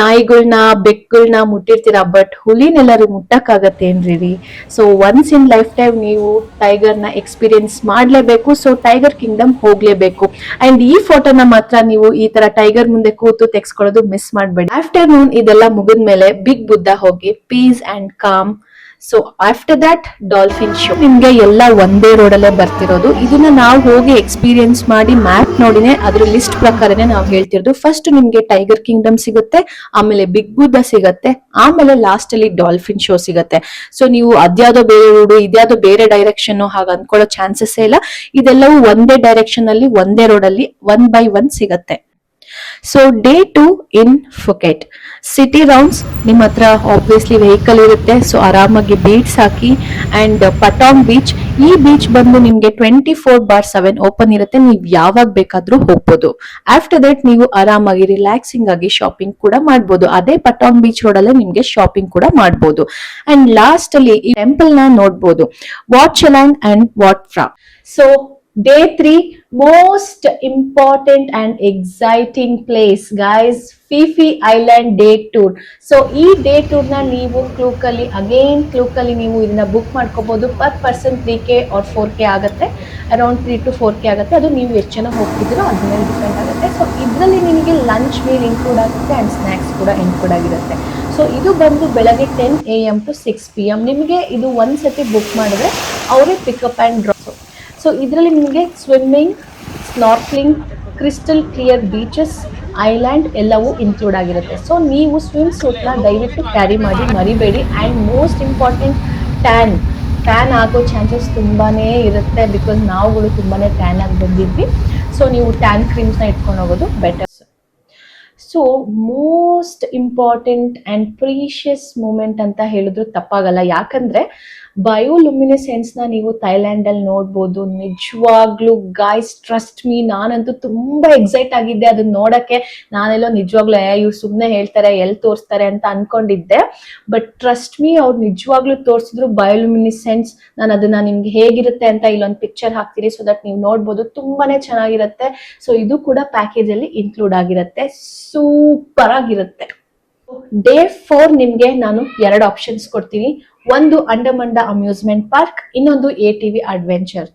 ನಾಯಿಗಳನ್ನ ಬೆಕ್ಕುಗಳನ್ನ ಮುಟ್ಟಿರ್ತೀರಾ, ಬಟ್ ಹುಲಿನೆಲ್ಲರೂ ಮುಟ್ಟಕ್ಕಾಗತ್ತೆ ಏನ್ರಿ? So once in lifetime ನೀವು ಟೈಗರ್ ನ ಎಕ್ಸ್ಪೀರಿಯನ್ಸ್ ಮಾಡ್ಲೇಬೇಕು. ಸೊ ಟೈಗರ್ ಕಿಂಗ್ಡಮ್ ಹೋಗ್ಲೇಬೇಕು. ಅಂಡ್ ಈ ಫೋಟೋನ ಮಾತ್ರ ನೀವು ಈ ತರ ಟೈಗರ್ ಮುಂದೆ ಕೂತು ತೆಗೆಸ್ಕೊಳ್ಳೋದು ಮಿಸ್ ಮಾಡಬೇಡಿ. ಆಫ್ಟರ್ನೂನ್ ಇದೆಲ್ಲ ಮುಗಿದ್ಮೇಲೆ ಬಿಗ್ ಬುದ್ಧ ಹೋಗಿ piece and com. So after that dolphin show. ನಿಮ್ಗೆ ಎಲ್ಲ ಒಂದೇ ರೋಡ್ ಅಲ್ಲೇ ಬರ್ತಿರೋದು. ಇದನ್ನ ನಾವು ಹೋಗಿ ಎಕ್ಸ್ಪೀರಿಯನ್ಸ್ ಮಾಡಿ ಮ್ಯಾಪ್ ನೋಡಿನೇ ಅದ್ರ ಲಿಸ್ಟ್ ಪ್ರಕಾರನೇ ನಾವು ಹೇಳ್ತಿರೋದು. ಫಸ್ಟ್ ನಿಮ್ಗೆ ಟೈಗರ್ ಕಿಂಗ್ಡಮ್ ಸಿಗುತ್ತೆ, ಆಮೇಲೆ ಬಿಗ್ ಬುದ್ಧ ಸಿಗುತ್ತೆ, ಆಮೇಲೆ ಲಾಸ್ಟ್ ಅಲ್ಲಿ ಡಾಲ್ಫಿನ್ ಶೋ ಸಿಗುತ್ತೆ. ಸೊ ನೀವು ಅದ್ಯಾವುದೋ ಬೇರೆ ರೋಡ್, ಇದ್ಯಾವುದೋ ಬೇರೆ ಡೈರೆಕ್ಷನ್ ಹಾಗ ಅನ್ಕೊಳ್ಳೋ ಚಾನ್ಸಸ್ ಇಲ್ಲ. ಇದೆಲ್ಲವೂ ಒಂದೇ ಡೈರೆಕ್ಷನ್ ಅಲ್ಲಿ ಒಂದೇ ರೋಡ್ ಅಲ್ಲಿ 1 by 1 ಸಿಗುತ್ತೆ. ಸೊ ಡೇ 2 ಇನ್ ಫುಕೆಟ್, ಸಿಟಿ ರೌಂಡ್ಸ್. ನಿಮ್ಮ ಹತ್ರ ಆಬ್ವಿಯಸ್ಲಿ ವೆಹಿಕಲ್ ಇರುತ್ತೆ, ಸೊ ಆರಾಮಾಗಿ ಬೀಟ್ಸ್ ಹಾಕಿ. ಅಂಡ್ ಪಟಾಂಗ್ ಬೀಚ್, ಈ ಬೀಚ್ ಬಂದು ನಿಮ್ಗೆ 24/7 ಓಪನ್ ಇರುತ್ತೆ, ನೀವು ಯಾವಾಗ ಬೇಕಾದ್ರೂ ಹೋಗ್ಬೋದು. ಆಫ್ಟರ್ ದಟ್ ನೀವು ಆರಾಮಾಗಿ ರಿಲ್ಯಾಕ್ಸಿಂಗ್ ಆಗಿ ಶಾಪಿಂಗ್ ಕೂಡ ಮಾಡ್ಬೋದು. ಅದೇ ಪಟಾಂಗ್ ಬೀಚ್ ರೋಡ್ ಅಲ್ಲೇ ನಿಮ್ಗೆ ಶಾಪಿಂಗ್ ಕೂಡ ಮಾಡ್ಬೋದು. ಅಂಡ್ ಲಾಸ್ಟ್ ಅಲ್ಲಿ ಈ ಟೆಂಪಲ್ ನ ನೋಡ್ಬೋದು, Wat Chalong and Wat Phra. So day 3 most important and exciting place guys, Phi Phi island day tour. So ಈ ಡೇ ಟೂರ್ ನ ನೀವು ಕ್ಲೂಕಲ್ಲಿ ನೀವು ಇದನ್ನ ಬುಕ್ ಮಾಡ್ಕೋಬಹುದು. Per person 3K or 4K ಆಗುತ್ತೆ, ಅರೌಂಡ್ 3 to 4K ಆಗುತ್ತೆ. ಅದು ನೀವು ಎಷ್ಟು ಜನ ಹೋಗ್ತಿದ್ದೀರೋ ಅದ್ರ ಮೇಲೆ ಡಿಪೆಂಡ್ ಆಗುತ್ತೆ. ಸೊ ಇದರಲ್ಲಿ ನಿಮಗೆ ಲಂಚ್ ಮೀಲ್ ಇನ್ಕ್ಲೂಡ್ ಆಗುತ್ತೆ ಅಂಡ್ ಸ್ನಾಕ್ಸ್ ಕೂಡ ಇನ್ಕ್ಲೂಡ್ ಆಗಿರುತ್ತೆ. ಸೊ ಇದು ಬಂದು ಬೆಳಗ್ಗೆ 10 AM to 6 PM. ನಿಮಗೆ ಇದು ಒಂದ್ಸತಿ ಬುಕ್ ಮಾಡಿದ್ರೆ ಅವರೇ ಪಿಕಪ್ ಅಂಡ್ ಡ್ರಾಪ್. ಸೊ ಇದರಲ್ಲಿ ನಿಮಗೆ swimming, snorkelling, crystal clear beaches, island ಎಲ್ಲವೂ ಇನ್ಕ್ಲೂಡ್ ಆಗಿರುತ್ತೆ. ಸೊ ನೀವು ಸ್ವಿಮ್ ಸೂಟ್ನ ದಯವಿಟ್ಟು ಕ್ಯಾರಿ ಮಾಡಿ ಮರಿಬೇಡಿ. ಆ್ಯಂಡ್ ಮೋಸ್ಟ್ ಇಂಪಾರ್ಟೆಂಟ್, ಟ್ಯಾನ್ ಆಗೋ ಚಾನ್ಸಸ್ ತುಂಬಾ ಇರುತ್ತೆ. ಬಿಕಾಸ್ ನಾವುಗಳು ತುಂಬಾ ಟ್ಯಾನ್ ಆಗಿ ಬಂದಿದ್ವಿ. ಸೊ ನೀವು ಟ್ಯಾನ್ ಕ್ರೀಮ್ಸ್ನ ಇಟ್ಕೊಂಡು ಹೋಗೋದು better. So most important and precious moment ಅಂತ ಹೇಳಿದ್ರು ತಪ್ಪಾಗಲ್ಲ. ಯಾಕಂದರೆ ಬಯೋಲುಮಿನೆಸೆನ್ಸ್ ನ ನೀವು ಥೈಲ್ಯಾಂಡ್ ಅಲ್ಲಿ ನೋಡ್ಬೋದು. ನಿಜವಾಗ್ಲೂ ಗಾಯ್ಸ್, ಟ್ರಸ್ಟ್ ಮೀ, ನಾನಂತೂ ತುಂಬಾ ಎಕ್ಸೈಟ್ ಆಗಿದ್ದೆ ಅದನ್ನ ನೋಡಕ್ಕೆ. ನಾನೆಲ್ಲೋ ನಿಜವಾಗ್ಲೂ ಇವ್ರು ಸುಮ್ಮನೆ ಹೇಳ್ತಾರೆ, ಎಲ್ಲಿ ತೋರಿಸ್ತಾರೆ ಅಂತ ಅನ್ಕೊಂಡಿದ್ದೆ. ಬಟ್ ಟ್ರಸ್ಟ್ ಮೀ, ಅವ್ರು ನಿಜವಾಗ್ಲೂ ತೋರಿಸಿದ್ರು ಬಯೋಲುಮಿನೆಸೆನ್ಸ್. ನಾನು ಅದನ್ನ ನಿಮ್ಗೆ ಹೇಗಿರುತ್ತೆ ಅಂತ ಇಲ್ಲೊಂದು ಪಿಕ್ಚರ್ ಹಾಕ್ತೀನಿ, ಸೊ ದಟ್ ನೀವು ನೋಡ್ಬೋದು. ತುಂಬಾನೇ ಚೆನ್ನಾಗಿರುತ್ತೆ. ಸೊ ಇದು ಕೂಡ ಪ್ಯಾಕೇಜ್ ಅಲ್ಲಿ ಇನ್ಕ್ಲೂಡ್ ಆಗಿರುತ್ತೆ. ಸೂಪರ್ ಆಗಿರುತ್ತೆ. ಡೇ 4 ನಿಮ್ಗೆ ನಾನು 2 ಆಪ್ಷನ್ಸ್ ಕೊಡ್ತೀನಿ. ಒಂದು ಅಂಡಮಂಡ ಅಮ್ಯೂಸ್ಮೆಂಟ್ ಪಾರ್ಕ್, ಇನ್ನೊಂದು ATV adventure.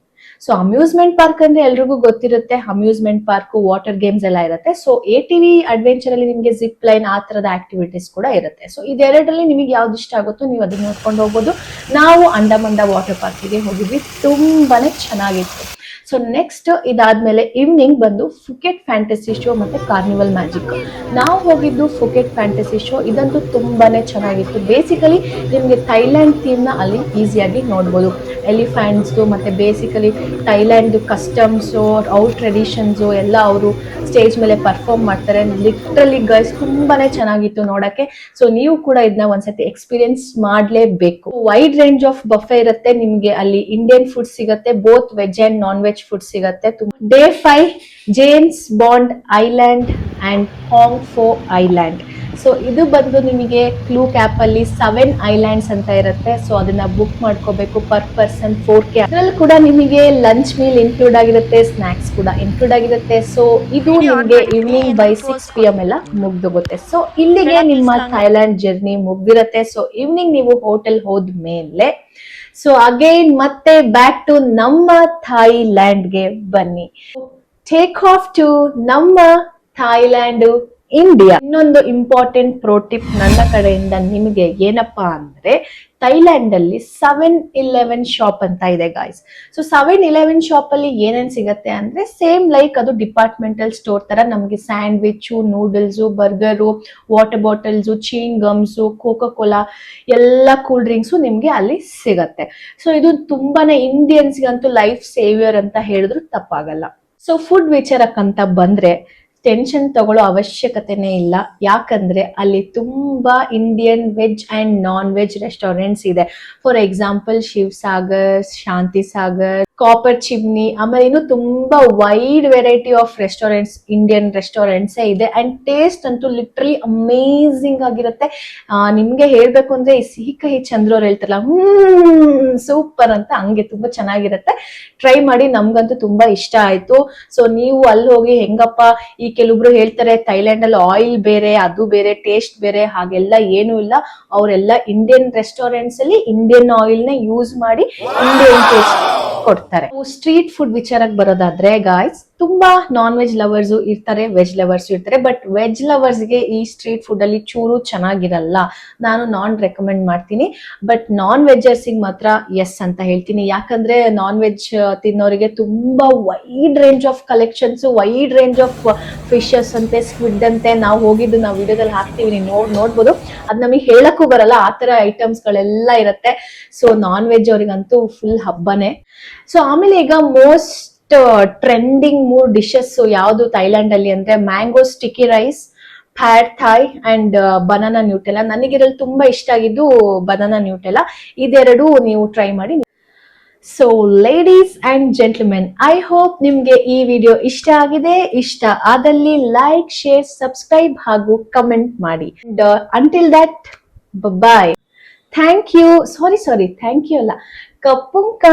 So amusement park ಅಂದ್ರೆ ಎಲ್ರಿಗೂ ಗೊತ್ತಿರುತ್ತೆ, ಅಮ್ಯೂಸ್ಮೆಂಟ್ ಪಾರ್ಕ್, ವಾಟರ್ ಗೇಮ್ಸ್ ಎಲ್ಲ ಇರುತ್ತೆ. ಸೊ ATV ಅಡ್ವೆಂಚರ್ ಅಲ್ಲಿ ನಿಮಗೆ ಜಿಪ್ ಲೈನ್ ಆ ತರದ ಆಕ್ಟಿವಿಟೀಸ್ ಕೂಡ ಇರುತ್ತೆ. ಸೊ ಇದೆರಡರಲ್ಲಿ ನಿಮಗೆ ಯಾವ್ದು ಇಷ್ಟ ಆಗುತ್ತೋ ನೀವು ಅದನ್ನ ನೋಡ್ಕೊಂಡು ಹೋಗ್ಬೋದು. ನಾವು ಅಂಡಮಂಡ ವಾಟರ್ ಪಾರ್ಕಿಗೆ ಹೋಗಿದ್ವಿ, ತುಂಬಾನೇ ಚೆನ್ನಾಗಿತ್ತು. ಸೊ ನೆಕ್ಸ್ಟ್ ಇದಾದ್ಮೇಲೆ ಈವ್ನಿಂಗ್ ಬಂದು ಫುಕೆಟ್ ಫ್ಯಾಂಟಸಿ ಶೋ ಮತ್ತೆ ಕಾರ್ನಿವಲ್ ಮ್ಯಾಜಿಕ್. ನಾವು ಹೋಗಿದ್ದು ಫುಕೆಟ್ ಫ್ಯಾಂಟಸಿ ಶೋ, ಇದಂತೂ ತುಂಬಾನೇ ಚೆನ್ನಾಗಿತ್ತು. ಬೇಸಿಕಲಿ ನಿಮ್ಗೆ ಥೈಲ್ಯಾಂಡ್ ಥೀಮ್ ನ ಅಲ್ಲಿ ಈಸಿಯಾಗಿ ನೋಡ್ಬೋದು. ಎಲಿಫೆಂಟ್ಸ್ ಮತ್ತೆ ಬೇಸಿಕಲಿ ಥೈಲ್ಯಾಂಡ್ ಕಸ್ಟಮ್ಸ್, ಅವ್ರ ಟ್ರೆಡಿಷನ್ಸ್ ಎಲ್ಲ ಅವರು ಸ್ಟೇಜ್ ಮೇಲೆ ಪರ್ಫಾರ್ಮ್ ಮಾಡ್ತಾರೆ. ಲಿಟ್ರಲಿ ಗೈಸ್ ತುಂಬಾನೇ ಚೆನ್ನಾಗಿತ್ತು ನೋಡಕ್ಕೆ. ಸೊ ನೀವು ಕೂಡ ಇದನ್ನ ಒಂದ್ಸತಿ ಎಕ್ಸ್ಪೀರಿಯನ್ಸ್ ಮಾಡ್ಲೇಬೇಕು. ವೈಡ್ ರೇಂಜ್ ಆಫ್ ಬಫೆ ಇರುತ್ತೆ ನಿಮ್ಗೆ ಅಲ್ಲಿ. ಇಂಡಿಯನ್ ಫುಡ್ ಸಿಗುತ್ತೆ, both veg and non veg food ಸಿಗುತ್ತೆ. Day 5 James Bond island and Hong ಫೋ ಐಲ್ಯಾಂಡ್. ಸೊ ಇದು ಬಂದು ನಿಮಗೆ ಕ್ಲೂಕ್ ಆಪ್ ಅಲ್ಲಿ 7 ಐಲ್ಯಾಂಡ್ಸ್ ಅಂತ ಇರುತ್ತೆ. ಸೊ ಅದನ್ನ ಬುಕ್ ಮಾಡ್ಕೋಬೇಕು ಪರ್ ಪರ್ಸನ್ 4K. ಅದ್ರಲ್ಲಿ ಕೂಡ ನಿಮಗೆ ಲಂಚ್ ಮೀಲ್ ಇನ್ಕ್ಲೂಡ್ ಆಗಿರುತ್ತೆ, ಸ್ನಾಕ್ಸ್ ಕೂಡ ಇನ್ಕ್ಲೂಡ್ ಆಗಿರುತ್ತೆ. ಸೊ ಇದು ನಿಮಗೆ ಈವ್ನಿಂಗ್ ಬೈ 6 PM ಎಲ್ಲ ಮುಗ್ದೋಗುತ್ತೆ. ಸೊ ಇಲ್ಲಿಗೆ ನಿಮ್ಮ ಥೈಲ್ಯಾಂಡ್ ಜರ್ನಿ ಮುಗ್ದಿರುತ್ತೆ. ಸೊ ಈವ್ನಿಂಗ್ ನೀವು ಹೋಟೆಲ್ ಹೋದ್ಮೇಲೆ ಸೊ ಅಗೈನ್ ಮತ್ತೆ ಬ್ಯಾಕ್ ಟು ನಮ್ಮ ಥೈಲ್ಯಾಂಡ್ಗೆ ಬನ್ನಿ. ಟೇಕ್ ಆಫ್ ಟು ನಮ್ಮ ಥೈಲ್ಯಾಂಡ್ ಇಂಡಿಯಾ. ಇನ್ನೊಂದು ಇಂಪಾರ್ಟೆಂಟ್ ಪ್ರೋ ಟಿಪ್ ನನ್ನ ಕಡೆಯಿಂದ ನಿಮಗೆ ಏನಪ್ಪಾ ಅಂದ್ರೆ, ಥೈಲ್ಯಾಂಡ್ ಅಲ್ಲಿ 7-Eleven ಶಾಪ್ ಅಂತ ಇದೆ ಗಾಯ್ಸ್. ಸೊ 7-Eleven ಶಾಪ್ ಅಲ್ಲಿ ಏನೇನ್ ಸಿಗತ್ತೆ ಅಂದ್ರೆ, ಸೇಮ್ ಲೈಕ್ ಅದು ಡಿಪಾರ್ಟ್ಮೆಂಟಲ್ ಸ್ಟೋರ್ ತರ ನಮಗೆ sandwich, noodles, burger, water bottles, chewing gums, Coca Cola ಎಲ್ಲ ಕೂಲ್ ಡ್ರಿಂಕ್ಸ್ ನಿಮ್ಗೆ ಅಲ್ಲಿ ಸಿಗತ್ತೆ. ಸೊ ಇದು ತುಂಬಾನೇ ಇಂಡಿಯನ್ಸ್ಗಂತೂ ಲೈಫ್ ಸೇವಿಯರ್ ಅಂತ ಹೇಳಿದ್ರು ತಪ್ಪಾಗಲ್ಲ. ಸೊ ಫುಡ್ ವಿಚಾರಕ್ಕಂತ ಬಂದ್ರೆ ಟೆನ್ಷನ್ ತಗೊಳ್ಳೋ ಅವಶ್ಯಕತೆನೇ ಇಲ್ಲ. ಯಾಕಂದ್ರೆ ಅಲ್ಲಿ ತುಂಬಾ Indian veg and non veg restaurants ಇದೆ. For example Shiv Sagar, Shanti Sagar, Copper Chimney, ಆಮೇಲೆ ಇನ್ನು ತುಂಬಾ wide variety of restaurants, Indian restaurants ಇದೆ. ಅಂಡ್ ಟೇಸ್ಟ್ ಅಂತೂ ಲಿಟ್ರಲಿ ಅಮೇಝಿಂಗ್ ಆಗಿರುತ್ತೆ. ನಿಮ್ಗೆ ಹೇಳ್ಬೇಕು ಅಂದ್ರೆ ಈ ಸಿಹಿ ಕಹಿ ಚಂದ್ರವ್ರು ಹೇಳ್ತಾರಲ್ಲ, ಸೂಪರ್ ಅಂತ, ಹಂಗೆ ತುಂಬಾ ಚೆನ್ನಾಗಿರುತ್ತೆ. ಟ್ರೈ ಮಾಡಿ, ನಮ್ಗಂತೂ ತುಂಬಾ ಇಷ್ಟ ಆಯ್ತು. ಸೊ ನೀವು ಅಲ್ಲಿ ಹೋಗಿ ಹೆಂಗಪ್ಪ, ಈ ಕೆಲವೊಬ್ರು ಹೇಳ್ತಾರೆ ಥೈಲ್ಯಾಂಡ್ ಅಲ್ಲಿ ಆಯಿಲ್ ಬೇರೆ, ಅದು ಬೇರೆ, ಟೇಸ್ಟ್ ಬೇರೆ, ಹಾಗೆಲ್ಲ ಏನು ಇಲ್ಲ. ಅವರೆಲ್ಲ ಇಂಡಿಯನ್ ರೆಸ್ಟೋರೆಂಟ್ಸ್ ಅಲ್ಲಿ ಇಂಡಿಯನ್ ಆಯಿಲ್ ನ ಯೂಸ್ ಮಾಡಿ ಇಂಡಿಯನ್ ಟೇಸ್ಟ್ ಕೊಡ್ತಾರೆ. ಸ್ಟ್ರೀಟ್ ಫುಡ್ ವಿಚಾರಕ್ಕೆ ಬರೋದಾದ್ರೆ ಗಾಯ್ಸ್, ತುಂಬಾ ನಾನ್ ವೆಜ್ ಲವರ್ಸ್ ಇರ್ತಾರೆ, ವೆಜ್ ಲವರ್ಸ್ ಇರ್ತಾರೆ. ಬಟ್ ವೆಜ್ ಲವರ್ಸ್ ಗೆ ಈ ಸ್ಟ್ರೀಟ್ ಫುಡ್ ಅಲ್ಲಿ ಚೂರು ಚೆನ್ನಾಗಿರಲ್ಲ. ನಾನು ನಾನ್ ರೆಕಮೆಂಡ್ ಮಾಡ್ತೀನಿ. ಬಟ್ ನಾನ್ ವೆಜ್ಜರ್ಸ್ ಮಾತ್ರ ಎಸ್ ಅಂತ ಹೇಳ್ತೀನಿ. ಯಾಕಂದ್ರೆ ನಾನ್ ವೆಜ್ ತಿನ್ನೋರಿಗೆ ತುಂಬಾ wide range of collections, wide range of fishes ಅಂತೆ, ಸ್ಕ್ವಿಡ್ ಅಂತೆ. ನಾವು ಹೋಗಿದ್ದು ನಾವು ವಿಡಿಯೋದಲ್ಲಿ ಹಾಕ್ತೀವಿ, ನೀವು ನೋಡ್ಬೋದು. ಅದ್ ನಮಗೆ ಹೇಳಕ್ಕೂ ಬರಲ್ಲ, ಆ ತರ ಐಟಮ್ಸ್ ಗಳೆಲ್ಲ ಇರುತ್ತೆ. ಸೊ ನಾನ್ ವೆಜ್ ಅವ್ರಿಗಂತೂ ಫುಲ್ ಹಬ್ಬನೇ. ಸೊ ಆಮೇಲೆ ಈಗ ಮೋಸ್ಟ್ ಟ್ರೆಂಡಿಂಗ್ 3 ಡಿಶಸ್ ಯಾವುದು ಥೈಲ್ಯಾಂಡ್ ಅಲ್ಲಿ ಅಂದ್ರೆ, mango sticky rice, pad Thai and banana Nutella. ನನಗಿರಲ್ಲಿ ತುಂಬಾ ಇಷ್ಟ ಆಗಿದ್ದು ಬನಾನಾ ನ್ಯೂಟೆಲಾ. ಇದೆರಡು ನೀವು ಟ್ರೈ ಮಾಡಿ. So ladies and gentlemen, I hope ನಿಮ್ಗೆ ಈ ವಿಡಿಯೋ ಇಷ್ಟ ಆಗಿದೆ. ಇಷ್ಟ ಆದಲ್ಲಿ ಲೈಕ್, ಶೇರ್, ಸಬ್ಸ್ಕ್ರೈಬ್ ಹಾಗೂ ಕಮೆಂಟ್ ಮಾಡಿ. Until that, bye. Thank you. Sorry thank you ಅಲ್ಲ, ಕಪ್ಪುಂಕ.